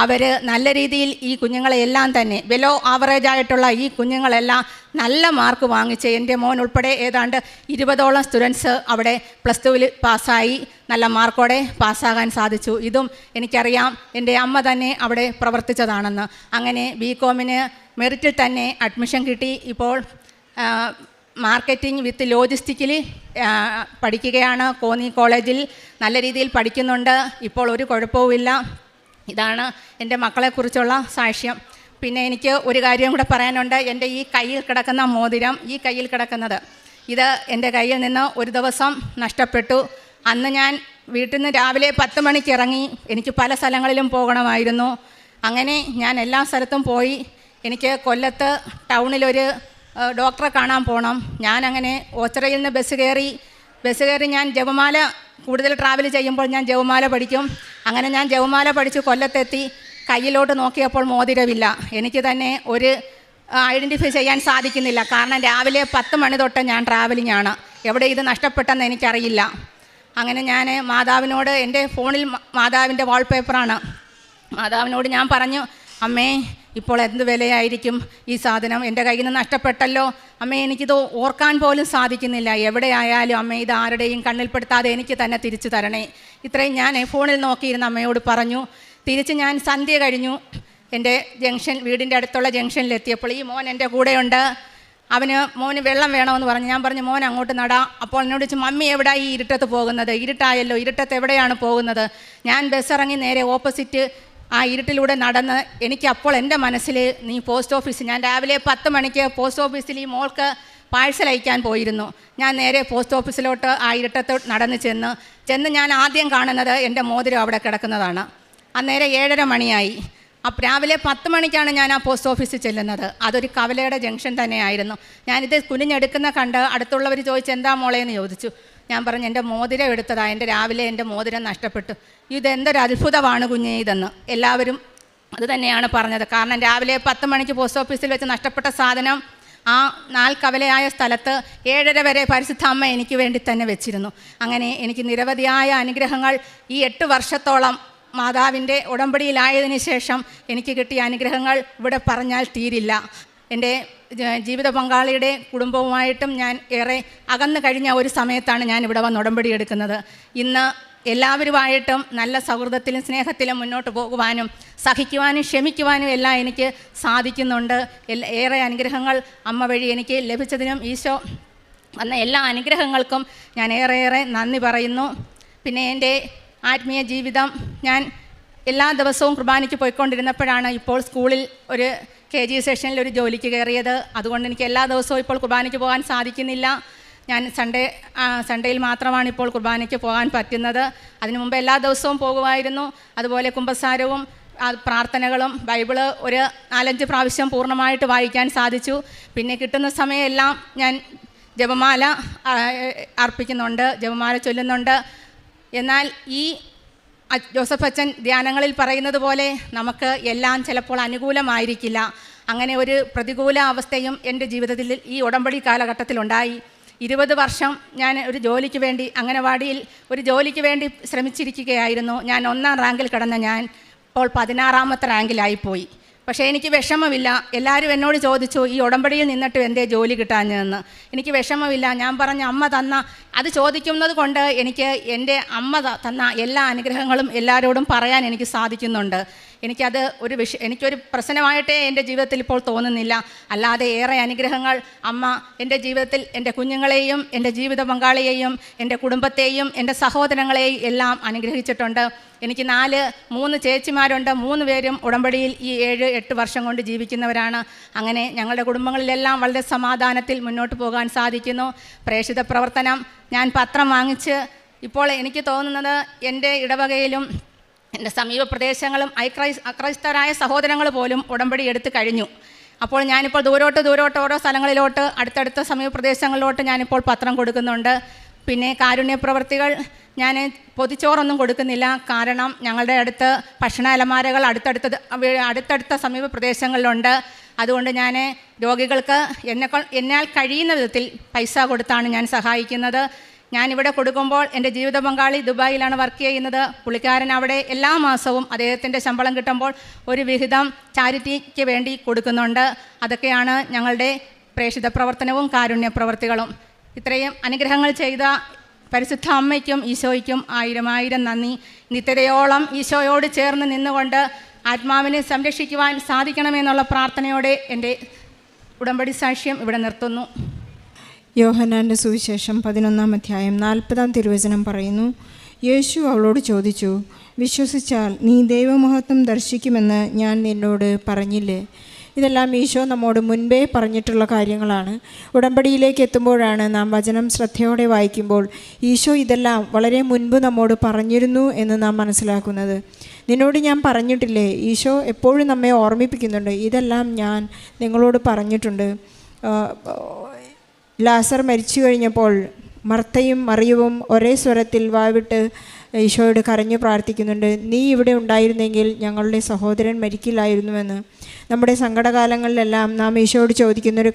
അവർ നല്ല രീതിയിൽ ഈ കുഞ്ഞുങ്ങളെല്ലാം തന്നെ ബെലോ ആവറേജായിട്ടുള്ള ഈ കുഞ്ഞുങ്ങളെല്ലാം നല്ല മാർക്ക് വാങ്ങിച്ച്, എൻ്റെ മോൻ ഉൾപ്പെടെ ഏതാണ്ട് 20ഓളം സ്റ്റുഡൻസ് അവിടെ +2-ൽ പാസ്സായി നല്ല മാർക്കോടെ പാസ്സാകാൻ സാധിച്ചു. ഇതും എനിക്കറിയാം, എൻ്റെ അമ്മ തന്നെ അവിടെ പ്രവർത്തിച്ചതാണെന്ന്. അങ്ങനെ BCom-ന് മെറിറ്റിൽ തന്നെ അഡ്മിഷൻ കിട്ടി. ഇപ്പോൾ മാർക്കറ്റിംഗ് വിത്ത് ലോജിസ്റ്റിക്കിൽ പഠിക്കുകയാണ്. കോന്നി കോളേജിൽ നല്ല രീതിയിൽ പഠിക്കുന്നുണ്ട്. ഇപ്പോൾ ഒരു കുഴപ്പവുമില്ല. ഇതാണ് എൻ്റെ മക്കളെക്കുറിച്ചുള്ള സാക്ഷ്യം. പിന്നെ എനിക്ക് ഒരു കാര്യം കൂടെ പറയാനുണ്ട്. എൻ്റെ ഈ കയ്യിൽ കിടക്കുന്ന മോതിരം, ഈ കയ്യിൽ കിടക്കുന്നത്, ഇത് എൻ്റെ കയ്യിൽ നിന്ന് ഒരു ദിവസം നഷ്ടപ്പെട്ടു. അന്ന് ഞാൻ വീട്ടിൽ നിന്ന് രാവിലെ 10 മണിക്ക് ഇറങ്ങി. എനിക്ക് പല സ്ഥലങ്ങളിലും പോകണമായിരുന്നു. അങ്ങനെ ഞാൻ എല്ലാ സ്ഥലത്തും പോയി. എനിക്ക് കൊല്ലത്ത് ടൗണിലൊരു ഡോക്ടറെ കാണാൻ പോകണം. ഞാനങ്ങനെ ഓച്ചിറയിൽ നിന്ന് ബസ് കയറി ഞാൻ ജപമാല കൂടുതൽ ട്രാവൽ ചെയ്യുമ്പോൾ ഞാൻ ജപമാല പഠിക്കും. അങ്ങനെ ഞാൻ ജപമാല പഠിച്ച് കൊല്ലത്തെത്തി. കയ്യിലോട്ട് നോക്കിയപ്പോൾ മോതിരമില്ല. എനിക്ക് തന്നെ ഒരു ഐഡൻറ്റിഫൈ ചെയ്യാൻ സാധിക്കുന്നില്ല. കാരണം രാവിലെ 10 മണി തൊട്ട് ഞാൻ ട്രാവലിംഗ് ആണ്. എവിടെ ഇത് നഷ്ടപ്പെട്ടെന്ന് എനിക്കറിയില്ല. അങ്ങനെ ഞാൻ മാതാവിനോട്, എൻ്റെ ഫോണിൽ മാതാവിൻ്റെ വാൾപേപ്പറാണ്, മാതാവിനോട് ഞാൻ പറഞ്ഞു, അമ്മേ ഇപ്പോൾ എന്ത് വിലയായിരിക്കും ഈ സാധനം, എൻ്റെ കയ്യിൽ നിന്ന് നഷ്ടപ്പെട്ടല്ലോ അമ്മേ, എനിക്കിത് ഓർക്കാൻ പോലും സാധിക്കുന്നില്ല. എവിടെയായാലും അമ്മേ ഇത് ആരുടെയും കണ്ണിൽപ്പെടുത്താതെ എനിക്ക് തന്നെ തിരിച്ചു തരണേ. ഇത്രയും ഞാൻ ഫോണിൽ നോക്കിയിരുന്ന അമ്മയോട് പറഞ്ഞു. തിരിച്ച് ഞാൻ സന്ധ്യ കഴിഞ്ഞു എൻ്റെ വീടിൻ്റെ അടുത്തുള്ള ജംഗ്ഷനിലെത്തിയപ്പോൾ ഈ മോൻ എൻ്റെ കൂടെയുണ്ട്. മോന് വെള്ളം വേണമെന്ന് പറഞ്ഞു. ഞാൻ പറഞ്ഞു മോൻ അങ്ങോട്ട് നടാം. അപ്പോൾ എന്നോട് ചോദിച്ചു, മമ്മി എവിടെ ഈ ഇരുട്ടത്ത് പോകുന്നത്? ഇരുട്ടായല്ലോ, ഇരുട്ടത്ത് എവിടെയാണ് പോകുന്നത്? ഞാൻ ബസ് ഇറങ്ങി നേരെ ഓപ്പോസിറ്റ് ആ ഇരുട്ടിലൂടെ നടന്ന് എനിക്കപ്പോൾ എൻ്റെ മനസ്സിൽ നീ പോസ്റ്റ് ഓഫീസ്, ഞാൻ രാവിലെ 10 മണിക്ക് പോസ്റ്റ് ഓഫീസിൽ ഈ മോൾക്ക് പാഴ്സൽ അയക്കാൻ പോയിരുന്നു. ഞാൻ നേരെ പോസ്റ്റ് ഓഫീസിലോട്ട് ആ ഇരുട്ടത്ത് നടന്ന് ചെന്ന് ഞാൻ ആദ്യം കാണുന്നത് എൻ്റെ മോതിരം അവിടെ കിടക്കുന്നതാണ്. അന്നേരം 7:30 മണിയായി. അപ്പോൾ രാവിലെ 10 മണിക്കാണ് ഞാൻ ആ പോസ്റ്റ് ഓഫീസിൽ ചെല്ലുന്നത്. അതൊരു കവലയുടെ ജംഗ്ഷൻ തന്നെയായിരുന്നു. ഞാനിത് കുനിഞ്ഞെടുക്കുന്ന കണ്ട് അടുത്തുള്ളവർ ചോദിച്ചു, എന്താ മോളേന്ന് ചോദിച്ചു. ഞാൻ പറഞ്ഞു, എൻ്റെ മോതിരം എടുത്തതാണ്, രാവിലെ എൻ്റെ മോതിരം നഷ്ടപ്പെട്ടു. ഇതെന്തൊരു അത്ഭുതമാണ് കുഞ്ഞേ ഇതെന്ന്. എല്ലാവരും അത് തന്നെയാണ് പറഞ്ഞത്. കാരണം രാവിലെ 10 മണിക്ക് പോസ്റ്റ് ഓഫീസിൽ വെച്ച് നഷ്ടപ്പെട്ട സാധനം ആ 4 കവലയായ സ്ഥലത്ത് 7:30 വരെ പരിശുദ്ധ അമ്മ എനിക്ക് വേണ്ടി തന്നെ വെച്ചിരുന്നു. അങ്ങനെ എനിക്ക് നിരവധിയായ അനുഗ്രഹങ്ങൾ ഈ 8 വർഷത്തോളം മാതാവിൻ്റെ ഉടമ്പടിയിലായതിനു ശേഷം എനിക്ക് കിട്ടിയ അനുഗ്രഹങ്ങൾ ഇവിടെ പറഞ്ഞാൽ തീരില്ല. എൻ്റെ ജീവിത പങ്കാളിയുടെ കുടുംബവുമായിട്ടും ഞാൻ ഏറെ അകന്നു കഴിഞ്ഞ ഒരു സമയത്താണ് ഞാൻ ഇവിടെ വന്ന് ഉടമ്പടി എടുക്കുന്നത്. ഇന്ന് എല്ലാവരുമായിട്ടും നല്ല സൗഹൃദത്തിലും സ്നേഹത്തിലും മുന്നോട്ട് പോകുവാനും സഹിക്കുവാനും ക്ഷമിക്കുവാനും എല്ലാം എനിക്ക് സാധിക്കുന്നുണ്ട്. ഏറെ അനുഗ്രഹങ്ങൾ അമ്മ വഴി എനിക്ക് ലഭിച്ചതിനും ഈശോ വന്ന എല്ലാ അനുഗ്രഹങ്ങൾക്കും ഞാൻ ഏറെ നന്ദി പറയുന്നു. പിന്നെ എൻ്റെ ആത്മീയ ജീവിതം, ഞാൻ എല്ലാ ദിവസവും കുർബാനയ്ക്ക് പോയിക്കൊണ്ടിരുന്നപ്പോഴാണ് ഇപ്പോൾ സ്കൂളിൽ ഒരു KG സെഷനിൽ ഒരു ജോലിക്ക് കയറിയത്. അതുകൊണ്ട് എനിക്ക് എല്ലാ ദിവസവും ഇപ്പോൾ കുർബാനയ്ക്ക് പോകാൻ സാധിക്കുന്നില്ല. ഞാൻ സൺഡേയിൽ മാത്രമാണ് ഇപ്പോൾ കുർബാനയ്ക്ക് പോകാൻ പറ്റുന്നത്. അതിനു മുമ്പ് എല്ലാ ദിവസവും പോകുമായിരുന്നു. അതുപോലെ കുമ്പസാരവും പ്രാർത്ഥനകളും ബൈബിള് ഒരു 4-5 പ്രാവശ്യം പൂർണ്ണമായിട്ട് വായിക്കാൻ സാധിച്ചു. പിന്നെ കിട്ടുന്ന സമയമെല്ലാം ഞാൻ ജപമാല അർപ്പിക്കുന്നുണ്ട്, ജപമാല ചൊല്ലുന്നുണ്ട്. എന്നാൽ ഈ ജോസഫ് അച്ഛൻ ധ്യാനങ്ങളിൽ പറയുന്നത് പോലെ നമുക്ക് എല്ലാം ചിലപ്പോൾ അനുകൂലമായിരിക്കില്ല. അങ്ങനെ ഒരു പ്രതികൂല അവസ്ഥയും എൻ്റെ ജീവിതത്തിൽ ഈ ഉടമ്പടി കാലഘട്ടത്തിലുണ്ടായി. 20 വർഷം ഞാൻ ഒരു ജോലിക്ക് വേണ്ടി അംഗനവാടിയിൽ ഒരു ജോലിക്ക് വേണ്ടി ശ്രമിച്ചിരിക്കുകയായിരുന്നു. ഞാൻ 1ാം റാങ്കിൽ കിടന്ന ഞാൻ ഇപ്പോൾ 16ാമത്തെ റാങ്കിലായിപ്പോയി. പക്ഷേ എനിക്ക് വിഷമമില്ല. എല്ലാവരും എന്നോട് ചോദിച്ചു, ഈ ഉടമ്പടിയിൽ നിന്നിട്ട് എന്തേ ജോലി കിട്ടാഞ്ഞതെന്ന്. എനിക്ക് വിഷമമില്ല. ഞാൻ പറഞ്ഞ അമ്മ തന്ന അത് ചോദിക്കുന്നത് കൊണ്ട് എനിക്ക് എൻ്റെ അമ്മ തന്ന എല്ലാ അനുഗ്രഹങ്ങളും എല്ലാവരോടും പറയാൻ എനിക്ക് സാധിക്കുന്നുണ്ട്. എനിക്കത് എനിക്കൊരു പ്രശ്നമായിട്ടേ എൻ്റെ ജീവിതത്തിൽ ഇപ്പോൾ തോന്നുന്നില്ല. അല്ലാതെ ഏറെ അനുഗ്രഹങ്ങൾ അമ്മ എൻ്റെ ജീവിതത്തിൽ എൻ്റെ കുഞ്ഞുങ്ങളെയും എൻ്റെ ജീവിത പങ്കാളിയെയും എൻ്റെ കുടുംബത്തെയും എൻ്റെ സഹോദരങ്ങളെയും എല്ലാം അനുഗ്രഹിച്ചിട്ടുണ്ട്. എനിക്ക് 3 ചേച്ചിമാരുണ്ട്. 3 പേരും ഉടമ്പടിയിൽ ഈ 7-8 വർഷം കൊണ്ട് ജീവിക്കുന്നവരാണ്. അങ്ങനെ ഞങ്ങളുടെ കുടുംബങ്ങളിലെല്ലാം വളരെ സമാധാനത്തിൽ മുന്നോട്ട് പോകാൻ സാധിക്കുന്നു. പ്രേക്ഷിത പ്രവർത്തനം ഞാൻ പത്രം വാങ്ങിച്ച് ഇപ്പോൾ എനിക്ക് തോന്നുന്നത് എൻ്റെ ഇടവകയിലും എൻ്റെ സമീപ പ്രദേശങ്ങളും അക്രൈസ്തരായ സഹോദരങ്ങൾ പോലും ഉടമ്പടി എടുത്ത് കഴിഞ്ഞു. അപ്പോൾ ഞാനിപ്പോൾ ദൂരോട്ട് ഓരോ സ്ഥലങ്ങളിലോട്ട് അടുത്തടുത്ത സമീപ പ്രദേശങ്ങളിലോട്ട് ഞാനിപ്പോൾ പത്രം കൊടുക്കുന്നുണ്ട്. പിന്നെ കാരുണ്യ പ്രവർത്തികൾ ഞാൻ പൊതിച്ചോറൊന്നും കൊടുക്കുന്നില്ല. കാരണം ഞങ്ങളുടെ അടുത്ത് ഭക്ഷണ അലമാരകൾ അടുത്തടുത്ത സമീപ പ്രദേശങ്ങളിലുണ്ട്. അതുകൊണ്ട് ഞാൻ രോഗികൾക്ക് എന്നാൽ കഴിയുന്ന വിധത്തിൽ പൈസ കൊടുത്താണ് ഞാൻ സഹായിക്കുന്നത്. ഞാനിവിടെ കൊടുക്കുമ്പോൾ എൻ്റെ ജീവിത പങ്കാളി ദുബായിലാണ് വർക്ക് ചെയ്യുന്നത്. പുള്ളിക്കാരൻ അവിടെ എല്ലാ മാസവും അദ്ദേഹത്തിൻ്റെ ശമ്പളം കിട്ടുമ്പോൾ ഒരു വിഹിതം ചാരിറ്റിക്ക് വേണ്ടി കൊടുക്കുന്നുണ്ട്. അതൊക്കെയാണ് ഞങ്ങളുടെ പ്രേക്ഷിത പ്രവർത്തനവും കാരുണ്യ പ്രവർത്തികളും. ഇത്രയും അനുഗ്രഹങ്ങൾ ചെയ്ത പരിശുദ്ധ അമ്മയ്ക്കും ഈശോയ്ക്കും 1000 നന്ദി. നിത്യതയോളം ഈശോയോട് ചേർന്ന് നിന്നുകൊണ്ട് ആത്മാവിനെ സംരക്ഷിക്കുവാൻ സാധിക്കണമെന്നുള്ള പ്രാർത്ഥനയോടെ എൻ്റെ ഉടമ്പടി സാക്ഷ്യം ഇവിടെ നിർത്തുന്നു. യോഹന്നാൻ്റെ സുവിശേഷം 11-ാം അധ്യായം 40-ാം തിരുവചനം പറയുന്നു, യേശു അവളോട് ചോദിച്ചു, വിശ്വസിച്ചാൽ നീ ദൈവമഹത്വം ദർശിക്കുമെന്ന് ഞാൻ നിന്നോട് പറഞ്ഞില്ലേ? ഇതെല്ലാം ഈശോ നമ്മോട് മുൻപേ പറഞ്ഞിട്ടുള്ള കാര്യങ്ങളാണ്. ഉടമ്പടിയിലേക്ക് എത്തുമ്പോഴാണ് നാം വചനം ശ്രദ്ധയോടെ വായിക്കുമ്പോൾ ഈശോ ഇതെല്ലാം വളരെ മുൻപ് നമ്മോട് പറഞ്ഞിരുന്നു എന്ന് നാം മനസ്സിലാക്കുന്നത്. നിന്നോട് ഞാൻ പറഞ്ഞിട്ടില്ലേ? ഈശോ എപ്പോഴും നമ്മെ ഓർമ്മിപ്പിക്കുന്നുണ്ട്, ഇതെല്ലാം ഞാൻ നിങ്ങളോട് പറഞ്ഞിട്ടുണ്ട്. ലാസർ മരിച്ചു കഴിഞ്ഞപ്പോൾ മർത്തയും മറിയവും ഒരേ സ്വരത്തിൽ വാവിട്ട് ഈശോയോട് കരഞ്ഞു പ്രാർത്ഥിക്കുന്നുണ്ട്, നീ ഇവിടെ ഉണ്ടായിരുന്നെങ്കിൽ ഞങ്ങളുടെ സഹോദരൻ മരിക്കില്ലായിരുന്നുവെന്ന്. നമ്മുടെ സങ്കടകാലങ്ങളിലെല്ലാം നാം ഈശോയോട് ചോദിക്കുന്നൊരു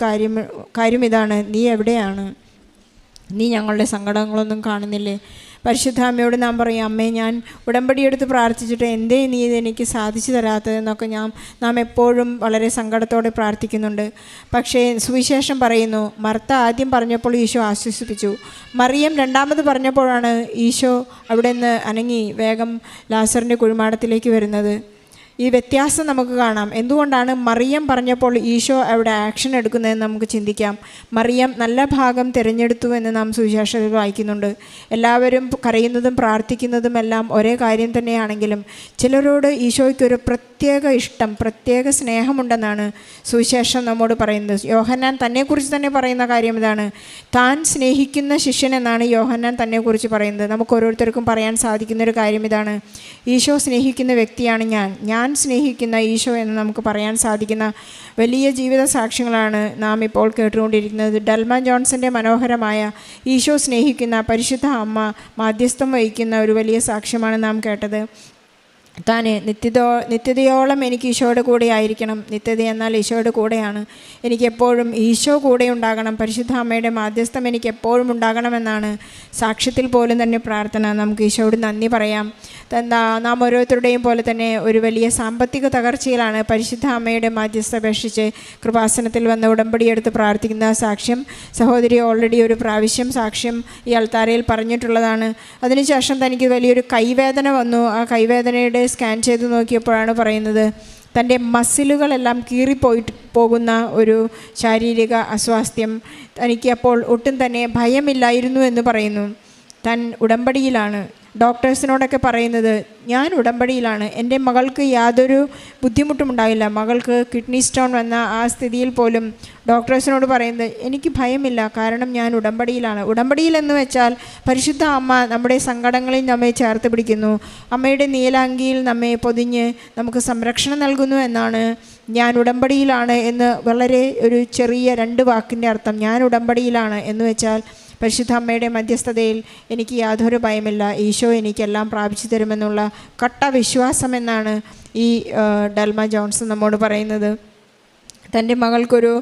കാര്യം ഇതാണ്, നീ എവിടെയാണ്? നീ ഞങ്ങളുടെ സങ്കടങ്ങളൊന്നും കാണുന്നില്ലേ? പരിശുദ്ധ അമ്മയോട് നാം പറയും, അമ്മേ, ഞാൻ ഉടമ്പടിയെടുത്ത് പ്രാർത്ഥിച്ചിട്ട് എന്തേ നീ ഇതെനിക്ക് സാധിച്ചു തരാത്തതെന്നൊക്കെ നാം എപ്പോഴും വളരെ സങ്കടത്തോടെ പ്രാർത്ഥിക്കുന്നുണ്ട്. പക്ഷേ സുവിശേഷം പറയുന്നു, മർത്ത ആദ്യം പറഞ്ഞപ്പോൾ ഈശോ ആശ്വസിപ്പിച്ചു, മറിയം രണ്ടാമത് പറഞ്ഞപ്പോഴാണ് ഈശോ അവിടെ നിന്ന് അനങ്ങി വേഗം ലാസറിൻ്റെ കുഴിമാടത്തിലേക്ക് വരുന്നത്. ഈ വ്യത്യാസം നമുക്ക് കാണാം. എന്തുകൊണ്ടാണ് മറിയം പറഞ്ഞപ്പോൾ ഈശോ അവിടെ ആക്ഷൻ എടുക്കുന്നതെന്ന് നമുക്ക് ചിന്തിക്കാം. മറിയം നല്ല ഭാഗം തിരഞ്ഞെടുത്തു എന്ന് നാം സുവിശേഷത്തിൽ വായിക്കുന്നുണ്ട്. എല്ലാവരും കരയുന്നതും പ്രാർത്ഥിക്കുന്നതും എല്ലാം ഒരേ കാര്യം തന്നെയാണെങ്കിലും ചിലരോട് ഈശോയ്ക്കൊരു പ്രത്യേക ഇഷ്ടം, പ്രത്യേക സ്നേഹമുണ്ടെന്നാണ് സുവിശേഷം നമ്മോട് പറയുന്നത്. യോഹന്നാൻ തന്നെക്കുറിച്ച് തന്നെ പറയുന്ന കാര്യം ഇതാണ്, താൻ സ്നേഹിക്കുന്ന ശിഷ്യൻ എന്നാണ് യോഹന്നാൻ തന്നെക്കുറിച്ച് പറയുന്നത്. നമുക്ക് ഓരോരുത്തർക്കും പറയാൻ സാധിക്കുന്നൊരു കാര്യം ഇതാണ്, ഈശോ സ്നേഹിക്കുന്ന വ്യക്തിയാണ് ഞാൻ സ്നേഹിക്കുന്ന ഈശോ എന്ന് നമുക്ക് പറയാൻ സാധിക്കുന്ന വലിയ ജീവിത സാക്ഷ്യങ്ങളാണ് നാം ഇപ്പോൾ കേട്ടുകൊണ്ടിരിക്കുന്നത്. ഡൽമ ജോൺസൻ്റെ മനോഹരമായ ഈശോ സ്നേഹിക്കുന്ന പരിശുദ്ധ അമ്മ മാധ്യസ്ഥം വഹിക്കുന്ന ഒരു വലിയ സാക്ഷ്യമാണ് നാം കേട്ടത്. താൻ നിത്യതയോളം എനിക്ക് ഈശോയുടെ കൂടെ ആയിരിക്കണം. നിത്യത എന്നാൽ ഈശോയുടെ കൂടെയാണ്. എനിക്കെപ്പോഴും ഈശോ കൂടെ ഉണ്ടാകണം, പരിശുദ്ധ അമ്മയുടെ മാധ്യസ്ഥം എനിക്ക് എപ്പോഴും ഉണ്ടാകണമെന്നാണ് സാക്ഷ്യത്തിൽ പോലും തന്നെ പ്രാർത്ഥന. നമുക്ക് ഈശോയോട് നന്ദി പറയാം. നാം ഓരോരുത്തരുടെയും പോലെ തന്നെ ഒരു വലിയ സാമ്പത്തിക തകർച്ചയിലാണ് പരിശുദ്ധ അമ്മയുടെ മാധ്യസ്ഥ അപേക്ഷിച്ച് കൃപാസനത്തിൽ വന്ന് ഉടമ്പടിയെടുത്ത് പ്രാർത്ഥിക്കുന്ന സാക്ഷ്യം സഹോദരി ഓൾറെഡി ഒരു പ്രാവശ്യം സാക്ഷ്യം ഈ അൾത്താരയിൽ പറഞ്ഞിട്ടുള്ളതാണ്. അതിനുശേഷം തനിക്ക് വലിയൊരു കൈവേദന വന്നു. ആ കൈവേദനയുടെ സ്കാൻ ചെയ്ത് നോക്കിയപ്പോഴാണ് പറയുന്നത്, തൻ്റെ മസിലുകളെല്ലാം പോകുന്ന ഒരു ശാരീരിക അസ്വാസ്ഥ്യം. തനിക്ക് അപ്പോൾ ഒട്ടും തന്നെ ഭയമില്ലായിരുന്നു എന്ന് പറയുന്നു. താൻ ഉടമ്പടിയിലാണ്. ഡോക്ടേഴ്സിനോടൊക്കെ പറയുന്നത്, ഞാൻ ഉടമ്പടിയിലാണ്, എൻ്റെ മകൾക്ക് യാതൊരു ബുദ്ധിമുട്ടും ഉണ്ടായില്ല. മകൾക്ക് കിഡ്നി സ്റ്റോൺ വന്ന ആ സ്ഥിതിയിൽ പോലും ഡോക്ടേഴ്സിനോട് പറയുന്നത്, എനിക്ക് ഭയമില്ല, കാരണം ഞാൻ ഉടമ്പടിയിലാണ്. ഉടമ്പടിയിലെന്ന് വെച്ചാൽ പരിശുദ്ധ അമ്മ നമ്മുടെ സങ്കടങ്ങളിൽ നമ്മെ ചേർത്ത് പിടിക്കുന്നു, അമ്മയുടെ നീലാങ്കിയിൽ നമ്മെ പൊതിഞ്ഞ് നമുക്ക് സംരക്ഷണം നൽകുന്നു എന്നാണ് ഞാൻ ഉടമ്പടിയിലാണ് എന്ന്. വളരെ ഒരു ചെറിയ 2 വാക്കിൻ്റെ അർത്ഥം. ഞാൻ ഉടമ്പടിയിലാണ് എന്ന് വെച്ചാൽ പരിശുദ്ധ അമ്മയുടെ മധ്യസ്ഥതയിൽ എനിക്ക് യാതൊരു ഭയമില്ല, ഈശോ എനിക്കെല്ലാം പ്രാപിച്ചു തരുമെന്നുള്ള കട്ട വിശ്വാസമെന്നാണ് ഈ ഡൽമ ജോൺസൺ നമ്മോട് പറയുന്നത്. തൻ്റെ മകൾക്കൊരു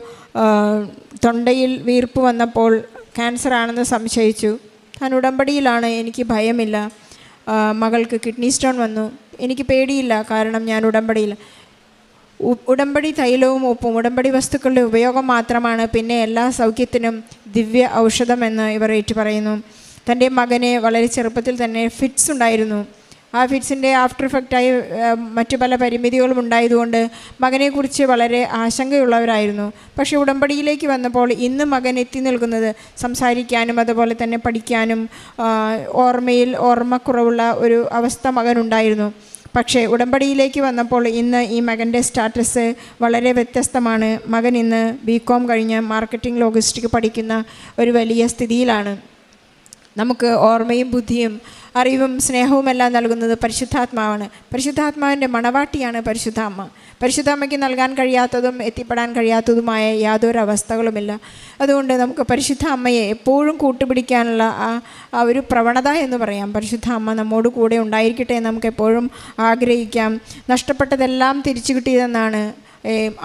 തൊണ്ടയിൽ വീർപ്പ് വന്നപ്പോൾ ക്യാൻസർ ആണെന്ന് സംശയിച്ചു. താൻ ഉടമ്പടിയിലാണ്, എനിക്ക് ഭയമില്ല. മകൾക്ക് കിഡ്നി സ്റ്റോൺ വന്നു, എനിക്ക് പേടിയില്ല, കാരണം ഞാൻ ഉടമ്പടിയിൽ. ഉടമ്പടി തൈലവും ഉപ്പും ഉടമ്പടി വസ്തുക്കളുടെ ഉപയോഗം മാത്രമാണ് പിന്നെ എല്ലാ സൗഖ്യത്തിനും ദിവ്യ ഔഷധമെന്ന് ഇവർ ഏറ്റു പറയുന്നു. തൻ്റെ മകന് വളരെ ചെറുപ്പത്തിൽ തന്നെ ഫിറ്റ്സ് ഉണ്ടായിരുന്നു. ആ ഫിറ്റ്സിൻ്റെ ആഫ്റ്റർ ഇഫക്റ്റായി മറ്റു പല പരിമിതികളും ഉണ്ടായതുകൊണ്ട് മകനെക്കുറിച്ച് വളരെ ആശങ്കയുള്ളവരായിരുന്നു. പക്ഷേ ഉടമ്പടിയിലേക്ക് വന്നപ്പോൾ ഇന്ന് മകൻ എത്തി നിൽക്കുന്നത് സംസാരിക്കാനും അതുപോലെ തന്നെ പഠിക്കാനും ഓർമ്മക്കുറവുള്ള ഒരു അവസ്ഥ മകനുണ്ടായിരുന്നു. പക്ഷേ ഉടമ്പടിയിലേക്ക് വന്നപ്പോൾ ഇന്ന് ഈ മകൻ്റെ സ്റ്റാറ്റസ് വളരെ വ്യത്യസ്തമാണ്. മകൻ ഇന്ന് BCom കഴിഞ്ഞ് മാർക്കറ്റിംഗ് ലോജിസ്റ്റിക് പഠിക്കുന്ന ഒരു വലിയ സ്ഥിതിയിലാണ്. നമുക്ക് ഓർമ്മയും ബുദ്ധിയും അറിവും സ്നേഹവും എല്ലാം നൽകുന്നത് പരിശുദ്ധാത്മാവാണ്. പരിശുദ്ധാത്മാവിൻ്റെ മണവാട്ടിയാണ് പരിശുദ്ധ അമ്മ. പരിശുദ്ധ അമ്മയ്ക്ക് നൽകാൻ കഴിയാത്തതും എത്തിപ്പെടാൻ കഴിയാത്തതുമായ യാതൊരു അവസ്ഥകളുമില്ല. അതുകൊണ്ട് നമുക്ക് പരിശുദ്ധ അമ്മയെ എപ്പോഴും കൂട്ടുപിടിക്കാനുള്ള ആ ഒരു പ്രവണത എന്ന് പറയാം. പരിശുദ്ധ അമ്മ നമ്മോട് കൂടെ ഉണ്ടായിരിക്കട്ടെ എന്ന് നമുക്ക് എപ്പോഴും ആഗ്രഹിക്കാം. നഷ്ടപ്പെട്ടതെല്ലാം തിരിച്ചു കിട്ടിയതെന്നാണ്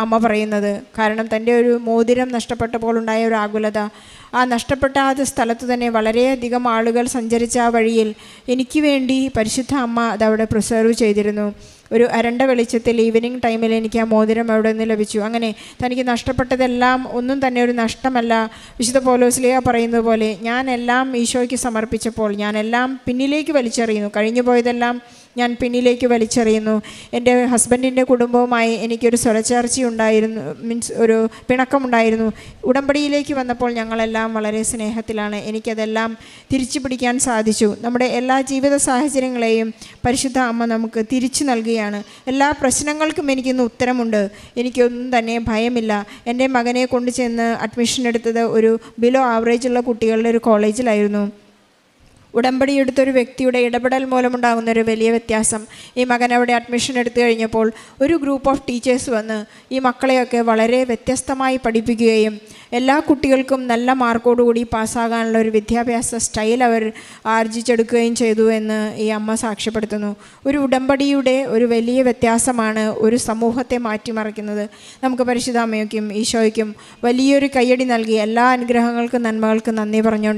അമ്മ പറയുന്നത്. കാരണം തൻ്റെ ഒരു മോതിരം നഷ്ടപ്പെട്ടപ്പോൾ ഉണ്ടായ ഒരു ആകുലത, ആ നഷ്ടപ്പെട്ട ആ സ്ഥലത്ത് തന്നെ വളരെയധികം ആളുകൾ സഞ്ചരിച്ച ആ വഴിയിൽ എനിക്ക് വേണ്ടി പരിശുദ്ധ അമ്മ അതവിടെ പ്രിസർവ് ചെയ്തിരുന്നു. ഒരു അരണ്ട വെളിച്ചത്തിൽ ഈവനിങ് ടൈമിൽ എനിക്ക് ആ മോതിരം അവിടെ നിന്ന് ലഭിച്ചു. അങ്ങനെ തനിക്ക് നഷ്ടപ്പെട്ടതെല്ലാം ഒന്നും തന്നെ ഒരു നഷ്ടമല്ല. വിശുദ്ധ പൗലോസ്ലീഹ പറയുന്നത് പോലെ, ഞാനെല്ലാം ഈശോയ്ക്ക് സമർപ്പിച്ചപ്പോൾ ഞാനെല്ലാം പിന്നിലേക്ക് വലിച്ചെറിയുന്നു, കഴിഞ്ഞു പോയതെല്ലാം ഞാൻ പിന്നിലേക്ക് വലിച്ചെറിയുന്നു. എൻ്റെ ഹസ്ബൻഡിൻ്റെ കുടുംബവുമായി എനിക്കൊരു സ്വരച്ചേർച്ചയുണ്ടായിരുന്നു, ഒരു പിണക്കമുണ്ടായിരുന്നു. ഉടമ്പടിയിലേക്ക് വന്നപ്പോൾ ഞങ്ങളെല്ലാം വളരെ സ്നേഹത്തിലാണ്. എനിക്കതെല്ലാം തിരിച്ചു പിടിക്കാൻ സാധിച്ചു. നമ്മുടെ എല്ലാ ജീവിത സാഹചര്യങ്ങളെയും പരിശുദ്ധ അമ്മ നമുക്ക് തിരിച്ചു നൽകുകയാണ് കുട്ടിയാണ്. എല്ലാ പ്രശ്നങ്ങൾക്കും എനിക്കിന്ന് ഉത്തരമുണ്ട്. എനിക്കൊന്നും തന്നെ ഭയമില്ല. എൻ്റെ മകനെ കൊണ്ട് ചെന്ന് അഡ്മിഷൻ എടുത്തത് ഒരു ബിലോ ആവറേജുള്ള കുട്ടികളുടെ ഒരു കോളേജിലായിരുന്നു. ഉടമ്പടി എടുത്തൊരു വ്യക്തിയുടെ ഇടപെടൽ മൂലമുണ്ടാകുന്നൊരു വലിയ വ്യത്യാസം. ഈ മകൻ അവിടെ അഡ്മിഷൻ എടുത്തു കഴിഞ്ഞപ്പോൾ ഒരു ഗ്രൂപ്പ് ഓഫ് ടീച്ചേഴ്സ് വന്ന് ഈ മക്കളെയൊക്കെ വളരെ വ്യത്യസ്തമായി പഠിപ്പിക്കുകയും എല്ലാ കുട്ടികൾക്കും നല്ല മാർക്കോടുകൂടി പാസ്സാകാനുള്ള ഒരു വിദ്യാഭ്യാസ സ്റ്റൈൽ അവർ ആർജിച്ചെടുക്കുകയും ചെയ്തു എന്ന് ഈ അമ്മ സാക്ഷ്യപ്പെടുത്തുന്നു. ഒരു ഉടമ്പടിയുടെ ഒരു വലിയ വ്യത്യാസമാണ് ഒരു സമൂഹത്തെ മാറ്റിമറിക്കുന്നത്. നമുക്ക് പരിശുദ്ധ അമ്മയ്ക്കും ഈശോയ്ക്കും വലിയൊരു കയ്യടി നൽകി എല്ലാ അനുഗ്രഹങ്ങൾക്കും നന്മകൾക്കും നന്ദി പറഞ്ഞുകൊണ്ട്